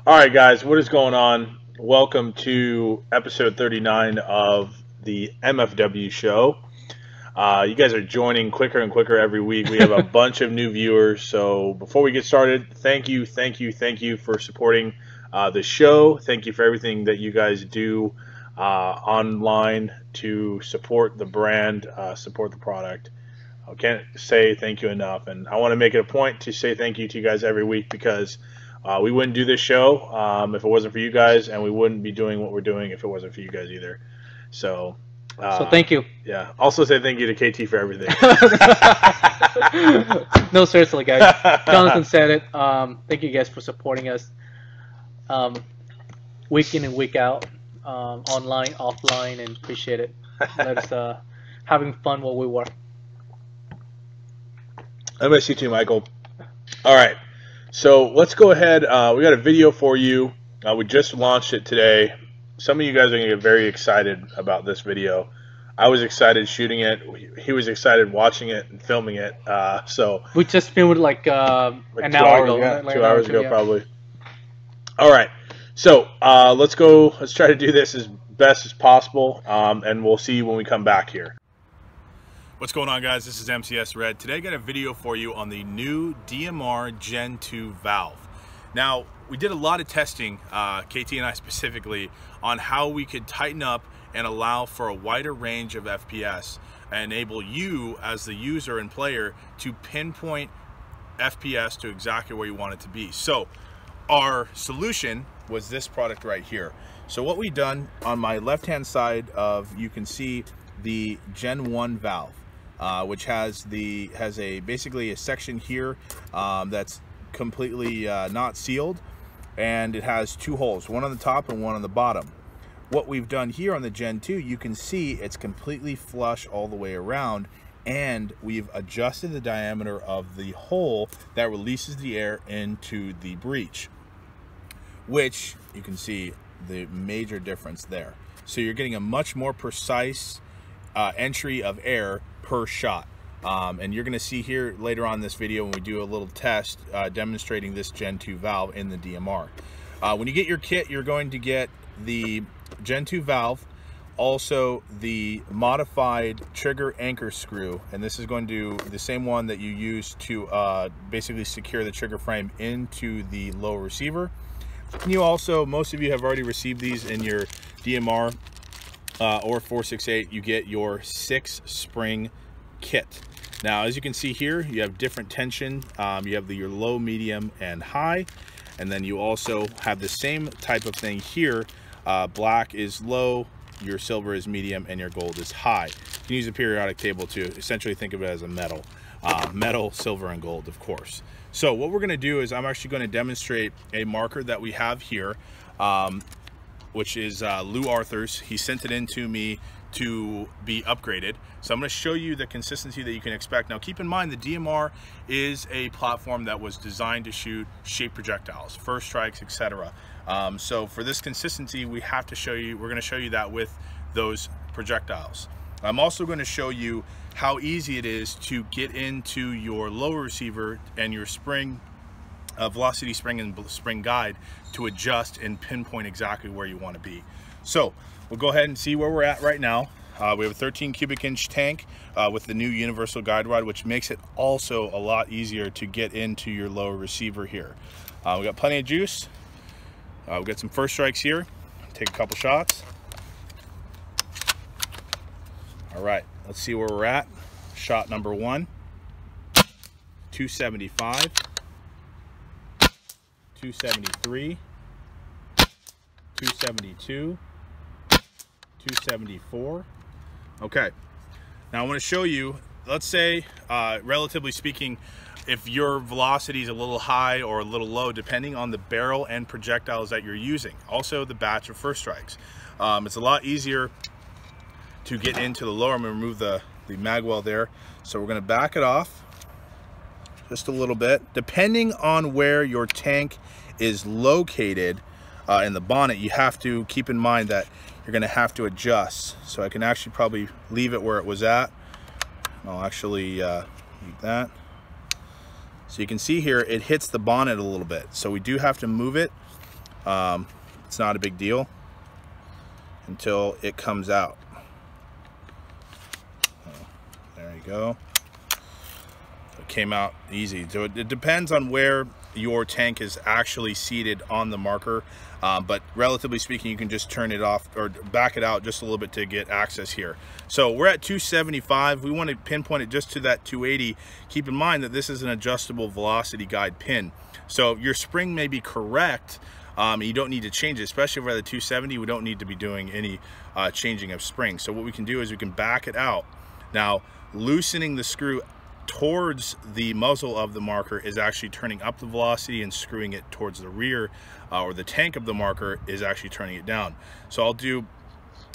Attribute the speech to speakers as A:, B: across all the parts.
A: All right, guys, what is going on? Welcome to episode 39 of the MFW show. You guys are joining quicker and quicker every week. We have a bunch of new viewers. So before we get started, thank you for supporting the show. Thank you for everything that you guys do online to support the brand, support the product. I can't say thank you enough, and I want to make it a point to say thank you to you guys every week because we wouldn't do this show if it wasn't for you guys, and we wouldn't be doing what we're doing if it wasn't for you guys either. So
B: thank you.
A: Yeah. Also say thank you to KT for everything.
B: No, seriously, guys. Jonathan said it. Thank you guys for supporting us week in and week out, online, offline, and appreciate it. Let us having fun while we work.
A: I miss you too, Michael. All right. So let's go ahead. We got a video for you. We just launched it today. Some of you guys are going to get very excited about this video. I was excited shooting it. He was excited watching it and filming it. So
B: we just filmed like an hour ago.
A: Yeah, like 2 hours ago, probably. All right. So let's go. Let's try to do this as best as possible, and we'll see when we come back here. What's going on, guys? This is MCS Red. Today I got a video for you on the new DMR Gen 2 valve. Now, we did a lot of testing, KT and I specifically, on how we could tighten up and allow for a wider range of FPS and enable you as the user and player to pinpoint FPS to exactly where you want it to be. So our solution was this product right here. So what we've done on my left-hand side of, you can see the Gen 1 valve. Which has basically a section here that's completely not sealed, and it has two holes, one on the top and one on the bottom. What we've done here on the Gen 2, you can see it's completely flush all the way around, and we've adjusted the diameter of the hole that releases the air into the breech, which you can see the major difference there. So you're getting a much more precise entry of air per shot, and you're going to see here later on in this video when we do a little test demonstrating this Gen 2 valve in the DMR. When you get your kit, you're going to get the Gen 2 valve, also the modified trigger anchor screw, and this is going to be the same one that you use to basically secure the trigger frame into the lower receiver. And you also, most of you have already received these in your DMR or 468. You get your 6-spring kit. Now, as you can see here, you have different tension. You have your low, medium, and high, and then you also have the same type of thing here. Black is low, your silver is medium, and your gold is high. You can use a periodic table to essentially think of it as a metal. Metal, silver, and gold, of course. So what we're going to do is I'm actually going to demonstrate a marker that we have here, which is Lou Arthur's. He sent it in to me to be upgraded. So I'm going to show you the consistency that you can expect. Now, keep in mind, the DMR is a platform that was designed to shoot shape projectiles, first strikes, etc. So for this consistency, we have to show you, we're going to show you that with those projectiles. I'm also going to show you how easy it is to get into your lower receiver and your spring, velocity spring and spring guide to adjust and pinpoint exactly where you want to be. So we'll go ahead and see where we're at right now. We have a 13 cubic inch tank with the new universal guide rod, which makes it also a lot easier to get into your lower receiver here. We got plenty of juice. We've got some first strikes here. Take a couple shots. All right, let's see where we're at. Shot number 1, 275, 273, 272, 274. Okay, now I want to show you, let's say, relatively speaking, if your velocity is a little high or a little low, depending on the barrel and projectiles that you're using. Also the batch of first strikes. It's a lot easier to get into the lower. I'm going to remove the mag well there. So we're going to back it off just a little bit. Depending on where your tank is located in the bonnet, you have to keep in mind that you're going to have to adjust. So I can actually probably leave it where it was at. I'll actually leave that. So you can see here it hits the bonnet a little bit, so we do have to move it It's not a big deal until it comes out. There you go. It came out easy. So it depends on where your tank is actually seated on the marker, but relatively speaking, you can just turn it off or back it out just a little bit to get access here. So we're at 275. We want to pinpoint it just to that 280. Keep in mind that this is an adjustable velocity guide pin, so your spring may be correct. You don't need to change it, especially if we're at the 270. We don't need to be doing any changing of spring. So what we can do is we can back it out. Now, loosening the screw towards the muzzle of the marker is actually turning up the velocity, and screwing it towards the rear or the tank of the marker is actually turning it down. So that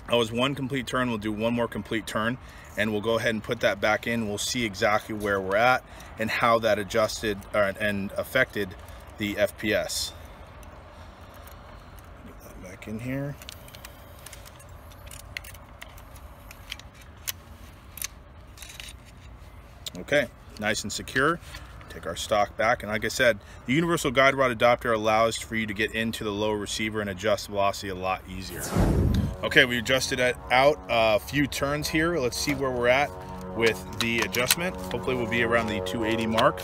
A: was one complete turn. We'll do one more complete turn, and we'll go ahead and put that back in. We'll see exactly where we're at and how that adjusted and affected the FPS. Get that back in here. Okay, nice and secure. Take our stock back, and like I said, the universal guide rod adapter allows for you to get into the lower receiver and adjust velocity a lot easier. Okay, we adjusted it out a few turns here. Let's see where we're at with the adjustment. Hopefully we'll be around the 280 mark.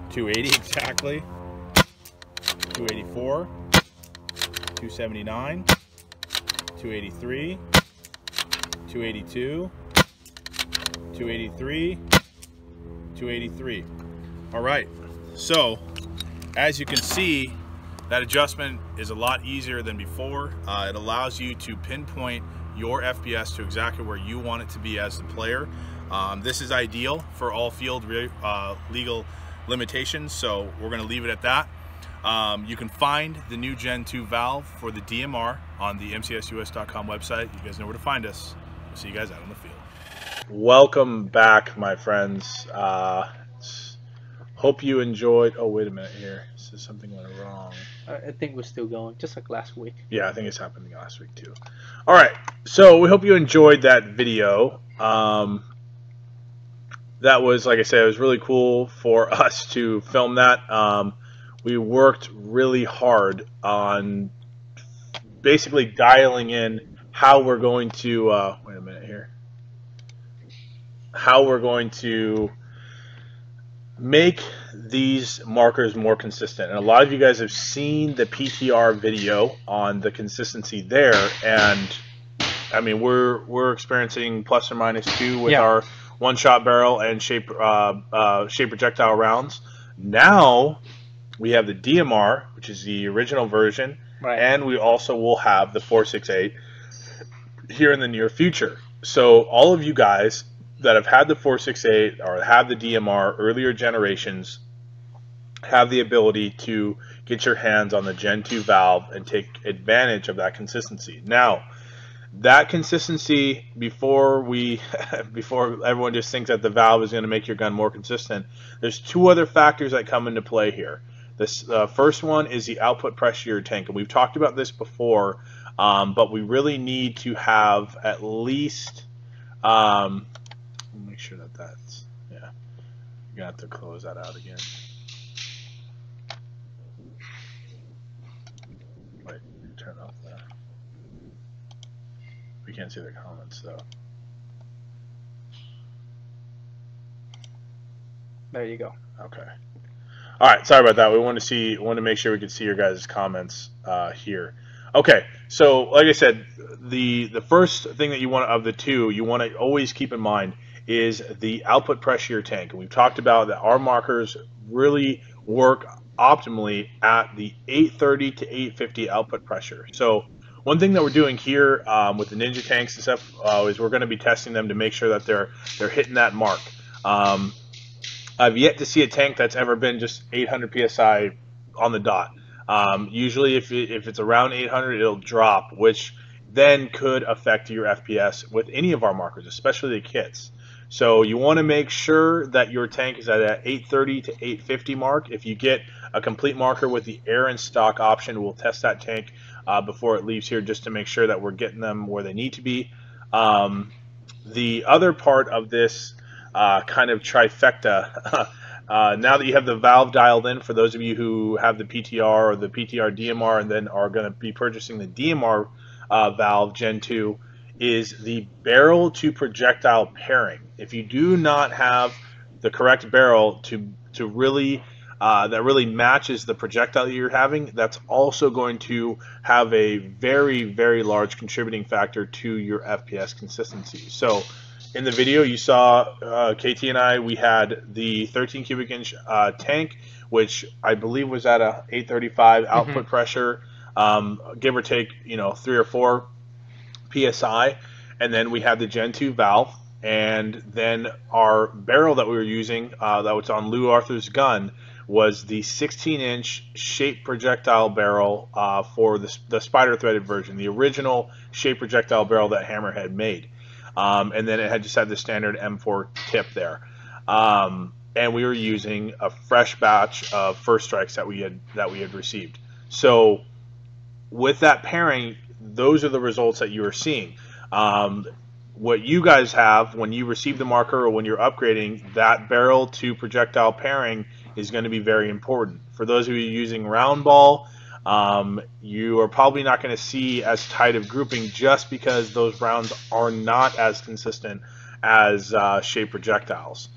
A: $280 exactly. 284, 279, 283, 282, 283, 283. All right, so as you can see, that adjustment is a lot easier than before. It allows you to pinpoint your FPS to exactly where you want it to be as the player. This is ideal for all field legal limitations, so we're going to leave it at that. You can find the new Gen 2 valve for the DMR on the mcsus.com website. You guys know where to find us. We'll see you guys out on the field. Welcome back, my friends. Hope you enjoyed. Oh, wait a minute here. So something went wrong.
B: I think we're still going, just like last week.
A: Yeah, I think it's happening last week too. All right, so we hope you enjoyed that video. That was, like I said, it was really cool for us to film that. We worked really hard on basically dialing in how we're going to, wait a minute here, how we're going to make these markers more consistent. And a lot of you guys have seen the PTR video on the consistency there, and I mean we're experiencing plus or minus 2 with our one-shot barrel and shape projectile rounds. Now we have the DMR, which is the original version, and we also will have the 468 here in the near future. So all of you guys that have had the 468 or have the DMR earlier generations have the ability to get your hands on the Gen 2 valve and take advantage of that consistency. Now, that consistency, before everyone just thinks that the valve is going to make your gun more consistent, there's two other factors that come into play here. This first one is the output pressure of your tank, and we've talked about this before, but we really need to have at least make sure that that's, yeah, you're gonna have to close that out again. Wait, turn off that. We can't see the comments though.
B: There you go.
A: Okay. All right. Sorry about that. We want to make sure we could see your guys' comments here. Okay. So, like I said, the first thing that you want of the two, you want to always keep in mind is the output pressure of your tank. And we've talked about that our markers really work optimally at the 830 to 850 output pressure. So one thing that we're doing here with the Ninja tanks and stuff is we're going to be testing them to make sure that they're hitting that mark. I've yet to see a tank that's ever been just 800 psi on the dot. Usually if it's around 800, it'll drop, which then could affect your FPS with any of our markers, especially the kits. So you want to make sure that your tank is at that 830 to 850 mark. If you get a complete marker with the air and stock option, we'll test that tank before it leaves here just to make sure that we're getting them where they need to be. The other part of this kind of trifecta Now that you have the valve dialed in, for those of you who have the PTR or the PTR DMR and then are going to be purchasing the DMR valve Gen 2, is the barrel to projectile pairing. If you do not have the correct barrel to really that really matches the projectile you're having, that's also going to have a very, very large contributing factor to your FPS consistency. So in the video you saw KT and I, we had the 13 cubic inch tank, which I believe was at a 835 output pressure, give or take 3 or 4 psi, and then we had the Gen 2 valve, and then our barrel that we were using that was on Lou Arthur's gun was the 16-inch shape projectile barrel for the spider threaded version, the original shape projectile barrel that Hammerhead made, and then it had just had the standard M4 tip there, and we were using a fresh batch of first strikes that we had received. So with that pairing, those are the results that you are seeing. What you guys have when you receive the marker or when you're upgrading, that barrel to projectile pairing is going to be very important. For those of you using round ball, you are probably not going to see as tight of grouping just because those rounds are not as consistent as shape projectiles.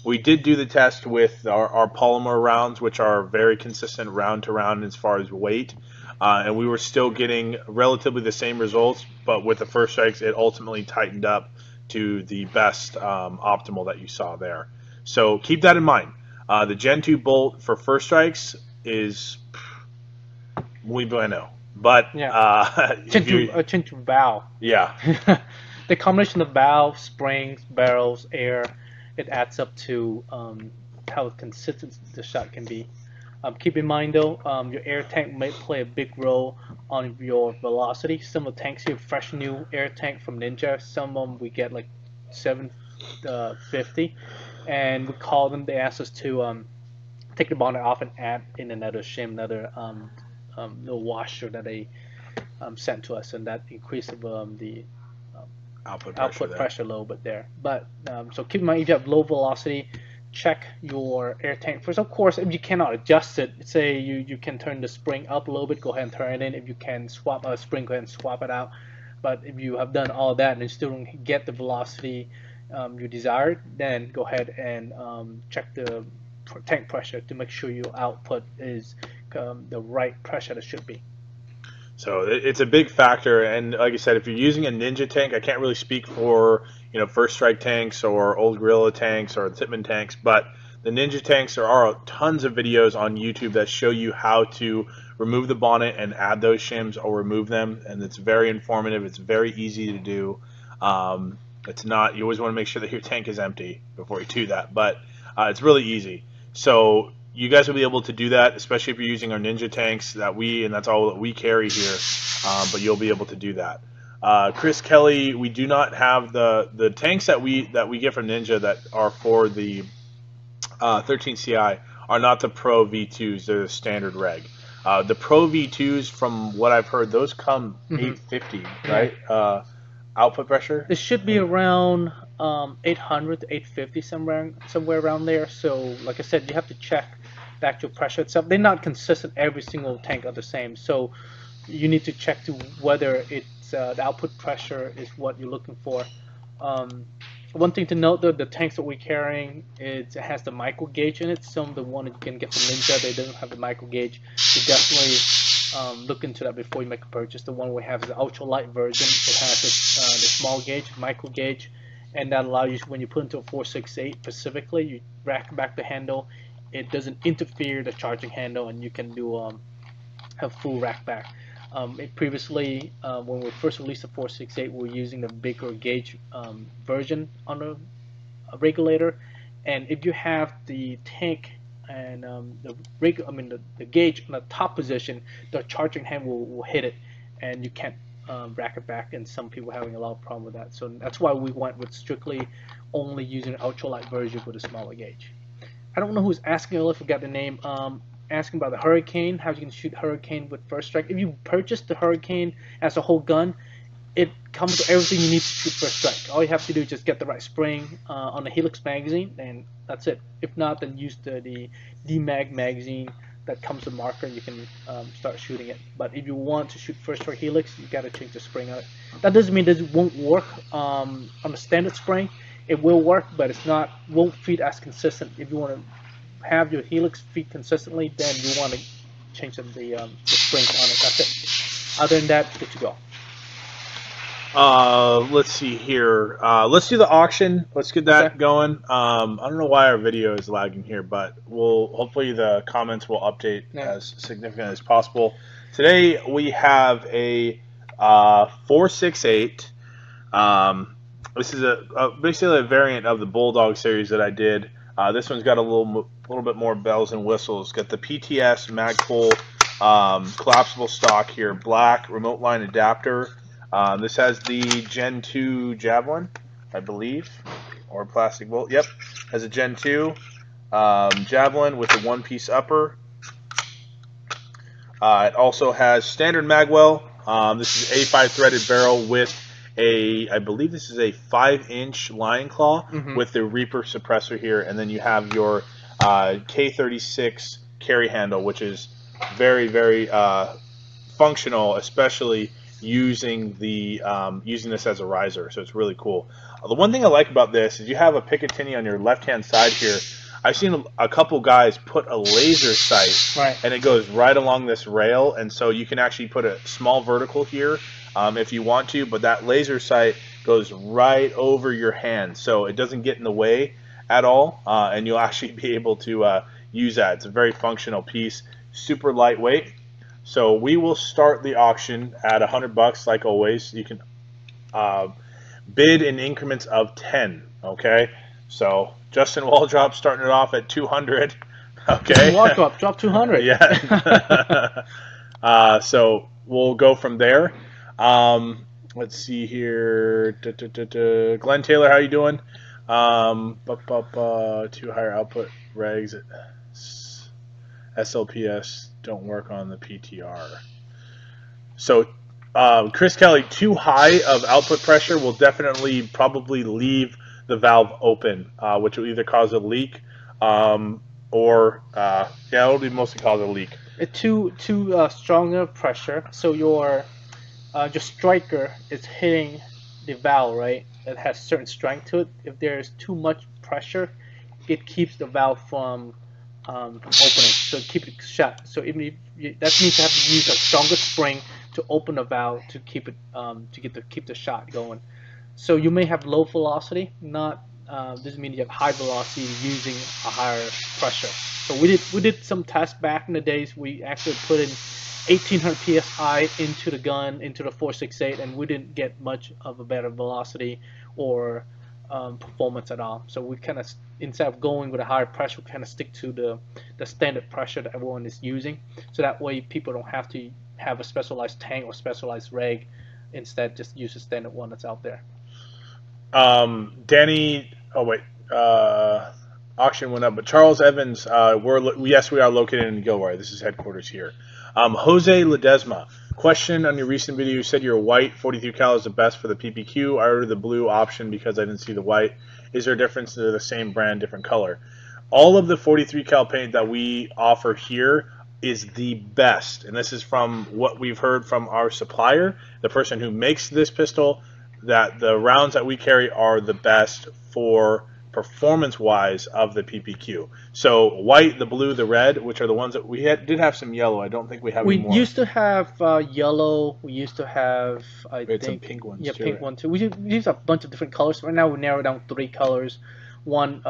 A: We did do the test with our polymer rounds, which are very consistent round to round as far as weight. And we were still getting relatively the same results, but with the first strikes, it ultimately tightened up to the best optimal that you saw there. So keep that in mind. The Gen 2 bolt for first strikes is muy bueno, but
B: Gen 2 valve.
A: Yeah,
B: the combination of valve, springs, barrels, air, it adds up to how consistent the shot can be. Keep in mind though, your air tank may play a big role on your velocity. Some of the tanks here, fresh new air tank from Ninja, some of them we get like 750, and we call them, they ask us to take the bonnet off and add in another shim, another little washer that they sent to us, and that increases the output pressure a little bit there. But so keep in mind, if you have low velocity, check your air tank first. Of course, if you cannot adjust it, say you can turn the spring up a little bit, go ahead and turn it in. If you can swap a spring, go ahead and swap it out. But if you have done all that and you still don't get the velocity you desired, then go ahead and check the tank pressure to make sure your output is the right pressure that should be.
A: So it's a big factor, and like I said, if you're using a Ninja tank, I can't really speak for First Strike tanks or Old Gorilla tanks or Tippmann tanks, but the Ninja tanks, there are tons of videos on YouTube that show you how to remove the bonnet and add those shims or remove them, and it's very informative. It's very easy to do. It's not, you always want to make sure that your tank is empty before you do that, but it's really easy. So you guys will be able to do that, especially if you're using our Ninja tanks and that's all that we carry here, but you'll be able to do that. Chris Kelly, we do not have the tanks that we get from Ninja that are for the 13 CI are not the Pro V2s, they're the standard reg. The Pro V2s, from what I've heard, those come 850, right? Output pressure?
B: It should be around 800 to 850, somewhere around there. So like I said, you have to check the actual pressure itself. They're not consistent. Every single tank are the same. So you need to check to whether it's the output pressure is what you're looking for. One thing to note though, the tanks that we're carrying, it has the micro gauge in it. Some of the one that you can get from Ninja, they don't have the micro gauge. So definitely look into that before you make a purchase. The one we have is the ultra light version. It has this, the small gauge, micro gauge, and that allows you, when you put into a 468 specifically, you rack back the handle. It doesn't interfere the charging handle, and you can do have full rack back. Previously, when we first released the 468, we were using the bigger gauge version on the regulator, and if you have the tank and the gauge on the top position, the charging hand will hit it, and you can't rack it back. And some people are having a lot of problem with that. So that's why we went with strictly only using an ultralight version with a smaller gauge. I don't know who's asking, I forgot the name. Asking about the Hurricane, how you can shoot Hurricane with first strike. If you purchase the Hurricane as a whole gun, it comes with everything you need to shoot first strike. All you have to do is just get the right spring on the Helix magazine, and That's it. If not, then use the DMAG magazine that comes with marker. You can start shooting it. But if you want to shoot first for helix, you got to change the spring on it. That doesn't mean this won't work on a standard spring. It will work, but it's not won't feed as consistent. If you want to have your helix feed consistently, then you want to change the springs on it. That's it. Other than that, good to go.
A: Let's see here. Let's do the auction. Let's get that going. I don't know why our video is lagging here, but hopefully the comments will update as significant as possible. Today we have a 468. This is basically a variant of the Bulldog series that I did. This one's got a little bit more bells and whistles. Got the PTS Magpul collapsible stock here, black remote line adapter. This has the Gen 2 Javelin, I believe, or plastic bolt. Yep, has a Gen 2 Javelin with a one-piece upper. It also has standard magwell. This is A5 threaded barrel with I believe this is a 5-inch lion claw with the Reaper suppressor here, and then you have your K36 carry handle, which is very, very functional, especially using this as a riser. So it's really cool. The one thing I like about this is you have a Picatinny on your left-hand side here. I've seen a couple guys put a laser sight, and it goes right along this rail, and so you can actually put a small vertical here if you want to, but that laser sight goes right over your hand, so it doesn't get in the way at all, and you'll actually be able to use that. It's a very functional piece, super lightweight. So we will start the auction at $100 like always. You can bid in increments of 10. Okay, so Justin Waldrop starting it off at 200. Okay,
B: Waldrop drop 200.
A: Yeah. So we'll go from there. Let's see here. Glenn Taylor, how you doing? Two higher output regs at SLPS don't work on the PTR. So Chris Kelly, too high of output pressure will definitely probably leave the valve open, which will either cause a leak or it'll be mostly cause a leak.
B: Too stronger pressure, so your striker is hitting the valve, right? It has certain strength to it. If there's too much pressure, it keeps the valve from opening, so keep it shut. So that means you have to use a stronger spring to open the valve to keep it keep the shot going. So you may have low velocity, not doesn't mean you have high velocity using a higher pressure. So we did some tests back in the days. We actually put in 1800 psi into the gun, into the 468, and we didn't get much of a better velocity or performance at all. So we kind of, instead of going with a higher pressure, we kind of stick to the standard pressure that everyone is using. So that way people don't have to have a specialized tank or specialized reg. Instead, just use the standard one that's out there.
A: Danny, auction went up, but Charles Evans, yes, we are located in Gilroy. This is headquarters here. Jose Ledesma, question on your recent video, you said your white 43 cal is the best for the PPQ. I ordered the blue option because I didn't see the white. Is there a difference? They're the same brand, different color. All of the 43 cal paint that we offer here is the best, and this is from what we've heard from our supplier, the person who makes this pistol, that the rounds that we carry are the best for performance-wise of the PPQ. So white, the blue, the red, which are the ones that we did have some yellow. I don't think we have any more.
B: We used to have yellow. We used to have, I think,
A: some pink ones.
B: Yeah, too, pink one too. We use a bunch of different colors. Right now we narrowed down 3 colors. One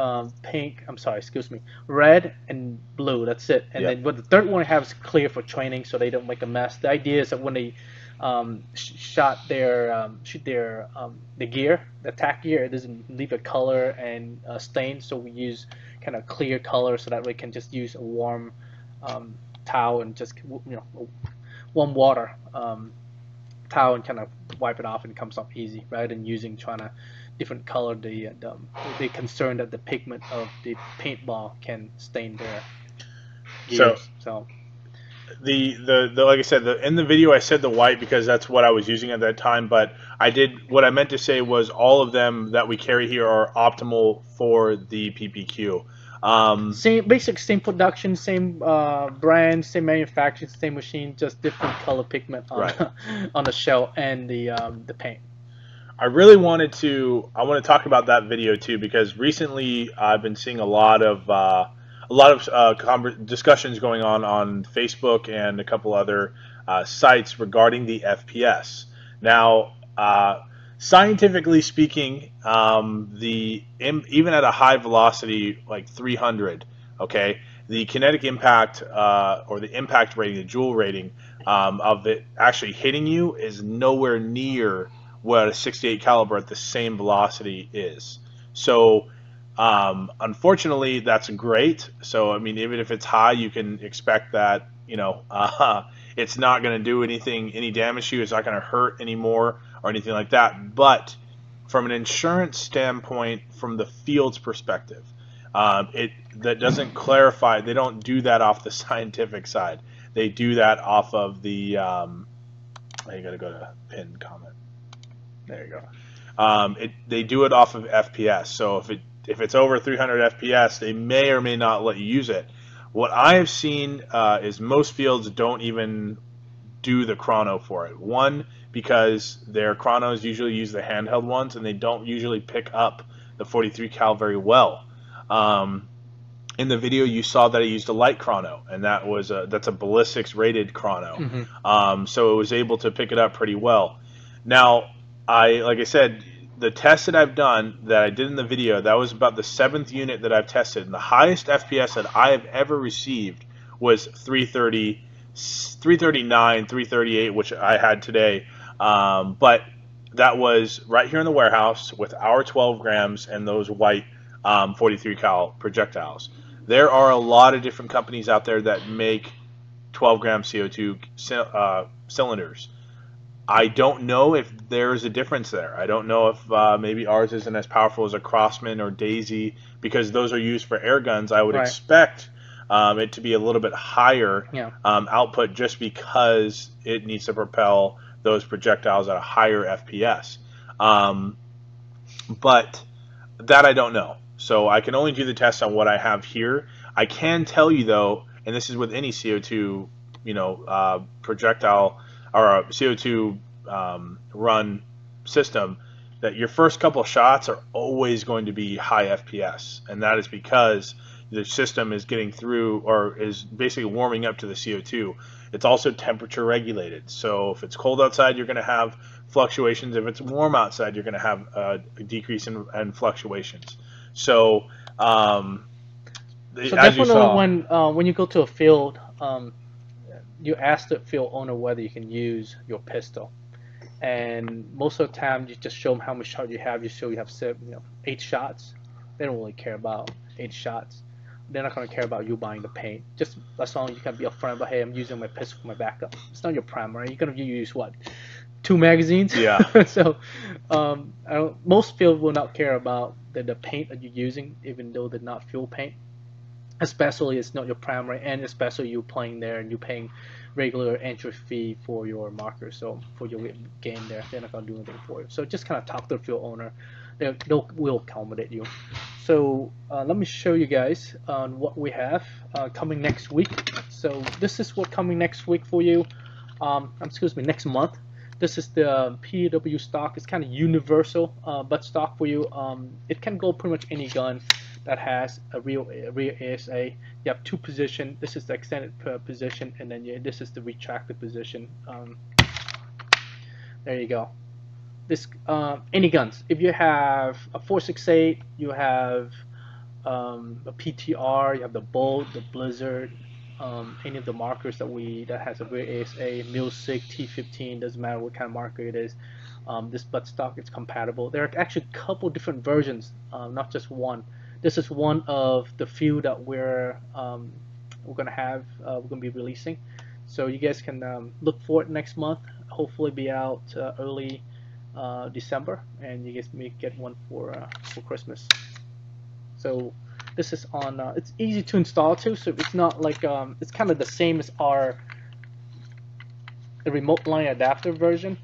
B: red and blue. That's it. And then but the third one I have is clear for training, so they don't make a mess. The idea is that when they shoot their the gear, the attack gear, it doesn't leave a color and stain. So we use kind of clear color so that we can just use a warm towel and just warm water towel and kind of wipe it off, and it comes off easy, rather than trying to different color. They're concerned that the pigment of the paintball can stain their gears. So
A: the like I said, in the video I said the white because that's what I was using at that time, but what I meant to say was all of them that we carry here are optimal for the PPQ.
B: Same basic, same production, same brand, same manufacturing, same machine, just different color pigment on
A: Right.
B: on the shell and the paint.
A: I really wanted to. I want to talk about that video too because recently I've been seeing a lot of discussions going on Facebook and a couple other sites regarding the FPS. Now, scientifically speaking, even at a high velocity like 300, okay, the kinetic impact or the impact rating, the joule rating of it actually hitting you is nowhere near what a 68 caliber at the same velocity is. So unfortunately, that's great. So I mean, even if it's high, you can expect that it's not going to do any damage to you. It's not going to hurt anymore or anything like that. But from an insurance standpoint, from the field's perspective, that doesn't clarify. They don't do that off the scientific side. They do that off of the. You got to go to pinned comment. There you go. They do it off of FPS. So if it's over 300 FPS, they may or may not let you use it. What I have seen is most fields don't even do the chrono for it. One, because their chronos usually use the handheld ones, and they don't usually pick up the 43 cal very well. In the video, you saw that I used a light chrono, and that's a ballistics rated chrono.
B: Mm-hmm.
A: So it was able to pick it up pretty well. Now, like I said, the test that I've done that I did in the video, that was about the 7th unit that I've tested, and the highest FPS that I have ever received was 330, 339, 338, which I had today. But that was right here in the warehouse with our 12 grams and those white 43 cal projectiles. There are a lot of different companies out there that make 12 gram CO2 cylinders. I don't know if there's a difference there. I don't know if maybe ours isn't as powerful as a Crossman or Daisy because those are used for air guns. I would expect it to be a little bit higher output just because it needs to propel those projectiles at a higher FPS. But that I don't know. So I can only do the test on what I have here. I can tell you though, and this is with any CO2, projectile or a CO2 run system, that your first couple shots are always going to be high FPS, and that is because the system is getting through or is basically warming up to the CO2. It's also temperature regulated, so if it's cold outside, you're going to have fluctuations. If it's warm outside, you're going to have a decrease in fluctuations. So,
B: So
A: as
B: definitely
A: you saw,
B: when you go to a field, you ask the field owner whether you can use your pistol, and most of the time you just show them how much shot you have. You show you have 8 shots. They don't really care about 8 shots. They're not going to care about you buying the paint. Just as long as you can be upfront about, hey, I'm using my pistol for my backup. It's not your primary. You're going to use what? 2 magazines?
A: Yeah.
B: So most fields will not care about the paint that you're using, even though they're not fuel paint. Especially it's not your primary, and especially you playing there and you paying regular entry fee for your marker, so for your game there, they're not going to do anything for you. So just kind of talk to the field owner. They will accommodate you. So let me show you guys on what we have coming next week. So this is what coming next week for you. Excuse me, next month. This is the PDW stock. It's kind of universal butt stock for you. It can go pretty much any gun that has a real ASA. You have 2 position. This is the extended position, and then this is the retracted position. There you go. This any guns. If you have a 4.68, you have a PTR, you have the Bolt, the Blizzard, any of the markers that has a real ASA, Milsig, T15, doesn't matter what kind of marker it is. This butt stock is compatible. There are actually a couple different versions, not just one. This is one of the few that we're gonna be releasing. So you guys can look for it next month. Hopefully be out early December, and you guys may get one for Christmas. So this is on. It's easy to install too. So it's not like it's kind of the same as the remote line adapter version.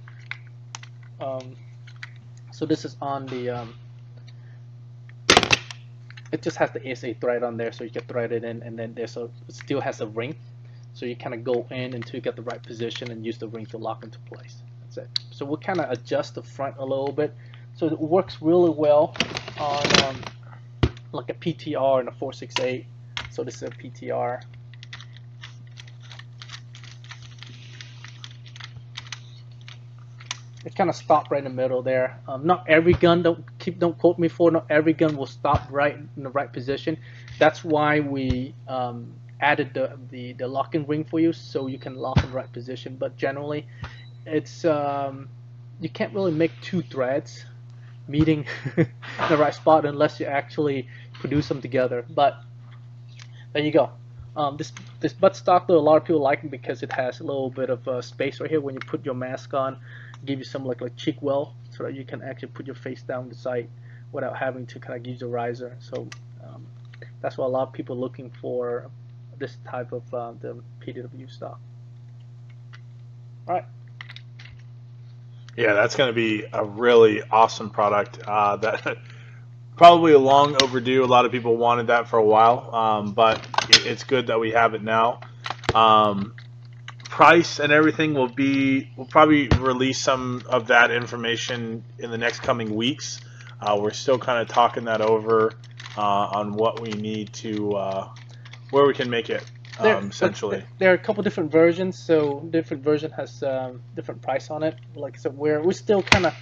B: So this is on the it just has the ASA thread on there, so you can thread it in, and then it still has a ring, so you kind of go in until you get the right position and use the ring to lock into place. That's it. So we'll kind of adjust the front a little bit, so it works really well on like a PTR and a 468. So this is a PTR. It kind of stopped right in the middle there. Not every gun, don't quote me for, not every gun will stop right in the right position. That's why we added the locking ring for you, so you can lock in the right position. But generally, it's you can't really make two threads meeting the right spot unless you actually produce them together. But there you go. This butt stock, though, a lot of people like it because it has a little bit of space right here when you put your mask on. Give you some like cheek well, so that you can actually put your face down the sight without having to kind of use a riser. So that's why a lot of people are looking for this type of the PDW stock. All right.
A: Yeah, that's going to be a really awesome product. That probably long overdue. A lot of people wanted that for a while, but it's good that we have it now. Price and everything we'll probably release some of that information in the next coming weeks. We're still kind of talking that over on what we need to where we can make it essentially.
B: There are a couple different versions, so different version has different price on it. Like I said, we're still kind of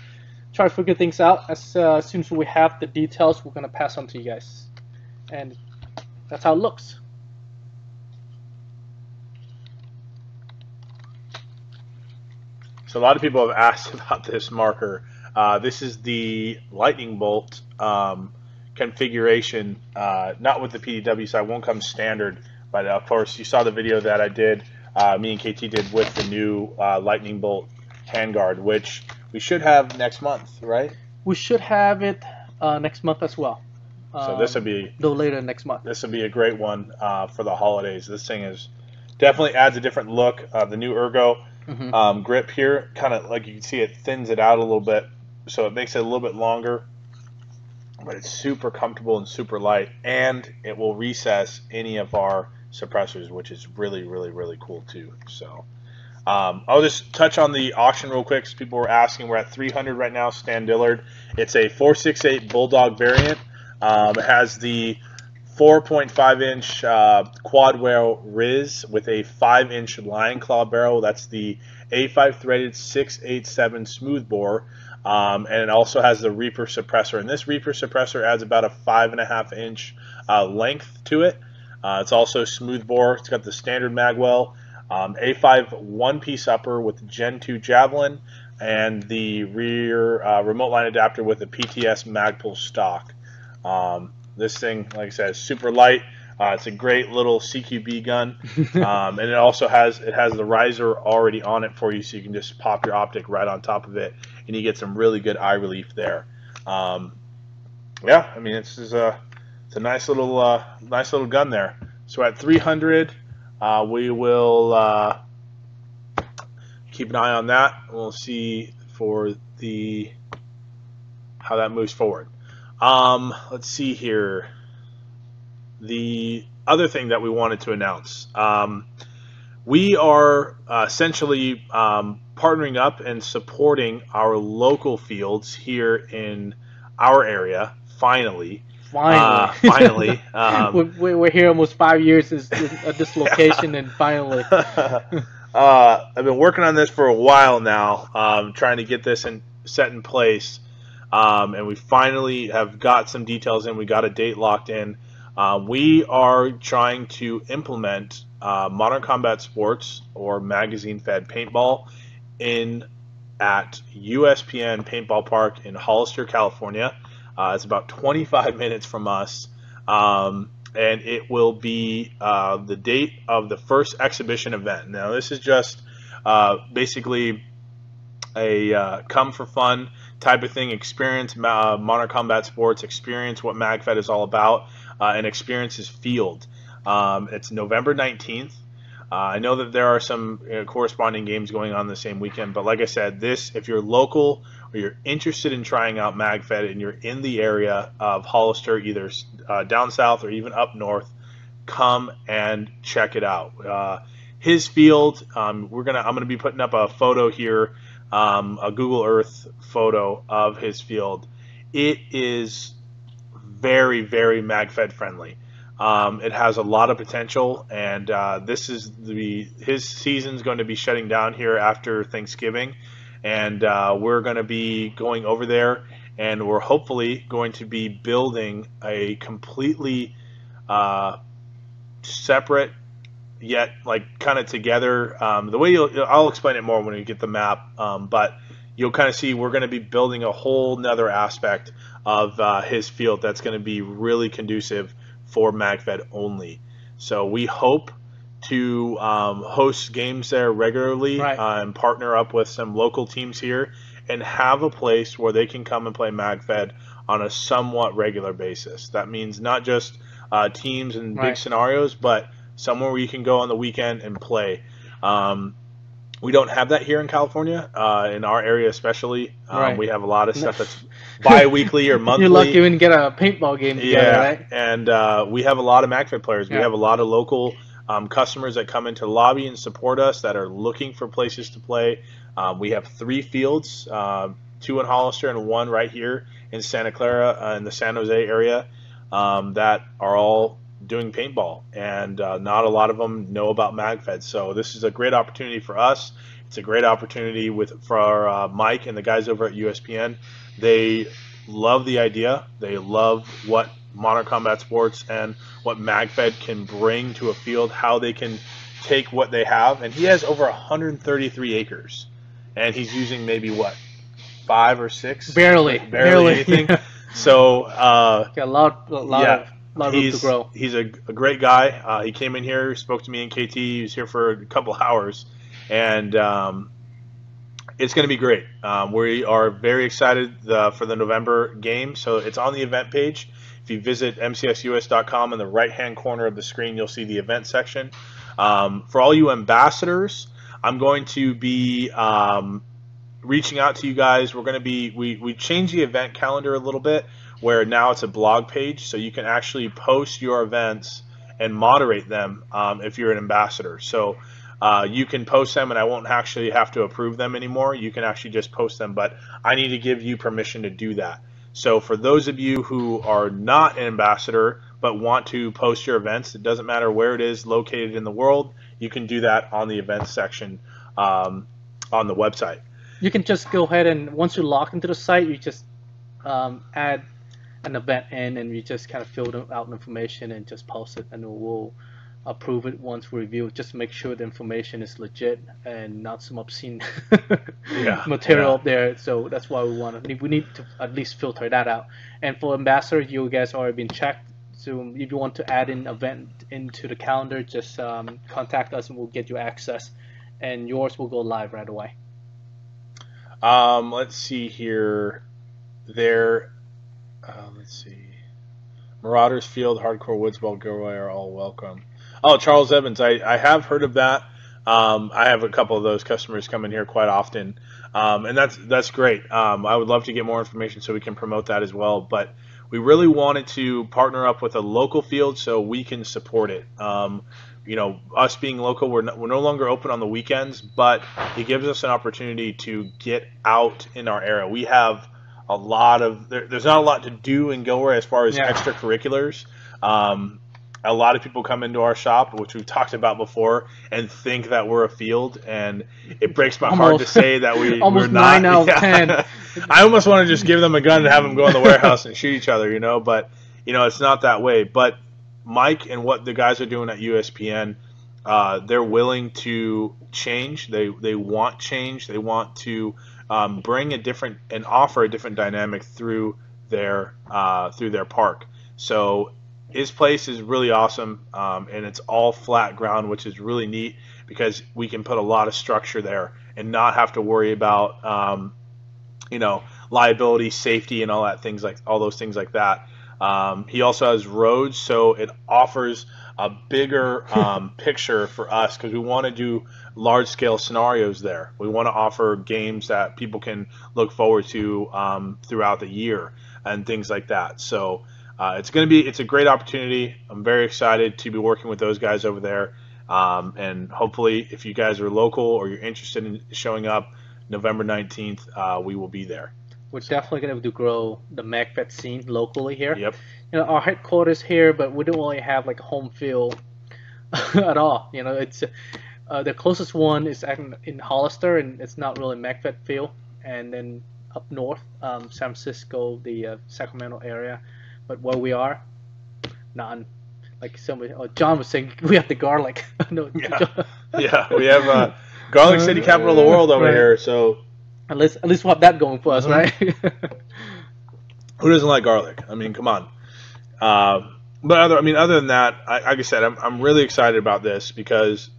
B: trying to figure things out. As soon as we have the details, we're gonna pass on to you guys, and that's how it looks.
A: So a lot of people have asked about this marker. This is the lightning bolt configuration, not with the PDW side, won't come standard, but of course you saw the video that I did, me and KT did with the new lightning bolt handguard, which we should have next month, right?
B: We should have it next month as well.
A: So this will be
B: no later next month.
A: This will be a great one for the holidays. This thing is definitely adds a different look. The new ergo grip here, kind of like you can see, it thins it out a little bit, so it makes it a little bit longer, but it's super comfortable and super light, and it will recess any of our suppressors, which is really, really, really cool too. So I'll just touch on the auction real quick because people were asking. We're at 300 right now, Stan Dillard. It's a 468 Bulldog variant. It has the 4.5-inch quad rail Riz with a 5-inch lion claw barrel. That's the A5 threaded 687 smoothbore, and it also has the Reaper suppressor. And this Reaper suppressor adds about a 5.5-inch length to it. It's also smoothbore. It's got the standard magwell, A5 one-piece upper with Gen 2 Javelin, and the rear remote line adapter with a PTS Magpul stock. This thing, like I said, is super light. It's a great little CQB gun, and it also has the riser already on it for you, so you can just pop your optic right on top of it, and you get some really good eye relief there. Yeah, I mean it's a nice little gun there. So at 300, we will keep an eye on that. We'll see for how that moves forward. Let's see here. The other thing that we wanted to announce, we are essentially partnering up and supporting our local fields here in our area. Finally. Finally.
B: We're here almost 5 years at this location, and finally.
A: I've been working on this for a while now, trying to get this set in place. And we finally have got some details in. We got a date locked in. We are trying to implement Modern Combat Sports or magazine-fed paintball at USPN Paintball Park in Hollister, California. It's about 25 minutes from us, and it will be the date of the first exhibition event. Now, this is just basically a come for fun type of thing, experience Modern Combat Sports, experience what MagFed is all about, and experience his field. It's November 19th. I know that there are some corresponding games going on the same weekend, but like I said, if you're local or you're interested in trying out MagFed and you're in the area of Hollister, either down south or even up north, come and check it out. His field, I'm gonna be putting up a photo here, a Google Earth photo of his field. It is very, very MagFed friendly. It has a lot of potential, and his season's going to be shutting down here after Thanksgiving, and we're going to be going over there, and we're hopefully going to be building a completely separate yet like kind of together. The way I'll explain it more when we get the map, but you'll kind of see we're going to be building a whole nother aspect of his field that's going to be really conducive for MagFed only. So we hope to host games there regularly,
B: Right.
A: And partner up with some local teams here and have a place where they can come and play MagFed on a somewhat regular basis. That means not just teams and big
B: Right.
A: scenarios, but somewhere where you can go on the weekend and play. We don't have that here in California, in our area especially.
B: Right.
A: We have a lot of stuff that's bi-weekly or monthly.
B: You're lucky when you get a paintball game together, right?
A: And we have a lot of MagFed players. We
B: Yeah.
A: have a lot of local customers that come into the lobby and support us that are looking for places to play. We have 3 fields, 2 in Hollister and 1 right here in Santa Clara in the San Jose area, that are all doing paintball, and not a lot of them know about MagFed. So this is a great opportunity for us. It's a great opportunity for Mike and the guys over at USPN. They love the idea. They love what Modern Combat Sports and what MagFed can bring to a field, how they can take what they have. And he has over 133 acres, and he's using maybe what, 5 or 6?
B: Barely
A: anything. So
B: Got a lot of room to grow.
A: He's a great guy. He came in here, spoke to me in KT. He was here for a couple hours, and it's going to be great. We are very excited for the November game. So it's on the event page. If you visit mcsus.com, in the right-hand corner of the screen, you'll see the event section. For all you ambassadors, I'm going to be reaching out to you guys. We're going to be we changed the event calendar a little bit, where now it's a blog page, so you can actually post your events and moderate them if you're an ambassador. So you can post them, and I won't actually have to approve them anymore. You can actually just post them, but I need to give you permission to do that. So for those of you who are not an ambassador but want to post your events, it doesn't matter where it is located in the world, you can do that on the events section on the website.
B: You can just go ahead and once you log into the site, you just add an event in, and we just kind of fill out information and just post it, and we'll approve it once we review it, just to make sure the information is legit and not some obscene material up there. So that's why we need to at least filter that out. And for ambassador, you guys already been checked. So if you want to add an event into the calendar, just contact us and we'll get you access, and yours will go live right away.
A: Let's see here. Let's see. Marauders Field, Hardcore Woods, Ball Giveaway are all welcome. Oh, Charles Evans, I have heard of that. I have a couple of those customers come in here quite often, and that's great. I would love to get more information so we can promote that as well. But we really wanted to partner up with a local field so we can support it. You know, us being local, we're no longer open on the weekends, but it gives us an opportunity to get out in our area. We have a lot of there's not a lot to do in Gilroy as far as extracurriculars. A lot of people come into our shop, which we've talked about before, and think that we're a field, and it breaks my heart to say that we're not.
B: 9 out of 10.
A: I almost want to just give them a gun and have them go in the warehouse and shoot each other, you know, but you know, it's not that way. But Mike and what the guys are doing at USPN, they're willing to change. They want change. They want to bring a different and offer a different dynamic through their park. So his place is really awesome, and it's all flat ground, which is really neat because we can put a lot of structure there and not have to worry about you know, liability, safety, and all those things like that. He also has roads, so it offers a bigger picture for us because we want to do large scale scenarios there. We want to offer games that people can look forward to throughout the year and things like that. So it's a great opportunity. I'm very excited to be working with those guys over there. And hopefully, if you guys are local or you're interested in showing up November 19th, we will be there.
B: We're definitely going to grow the MagFed scene locally here.
A: Yep.
B: Our headquarters here, but we don't really have like a home field at all. It's the closest one is in Hollister, and it's not really MagFed field. And then up north, San Francisco, the Sacramento area. But where we are, none. Like John was saying, we have the garlic. No,
A: yeah, we have Garlic City, capital of the world over here. So
B: at least we'll have that going for us, right?
A: Who doesn't like garlic? I mean, come on. But other than that, like I said, I'm really excited about this because,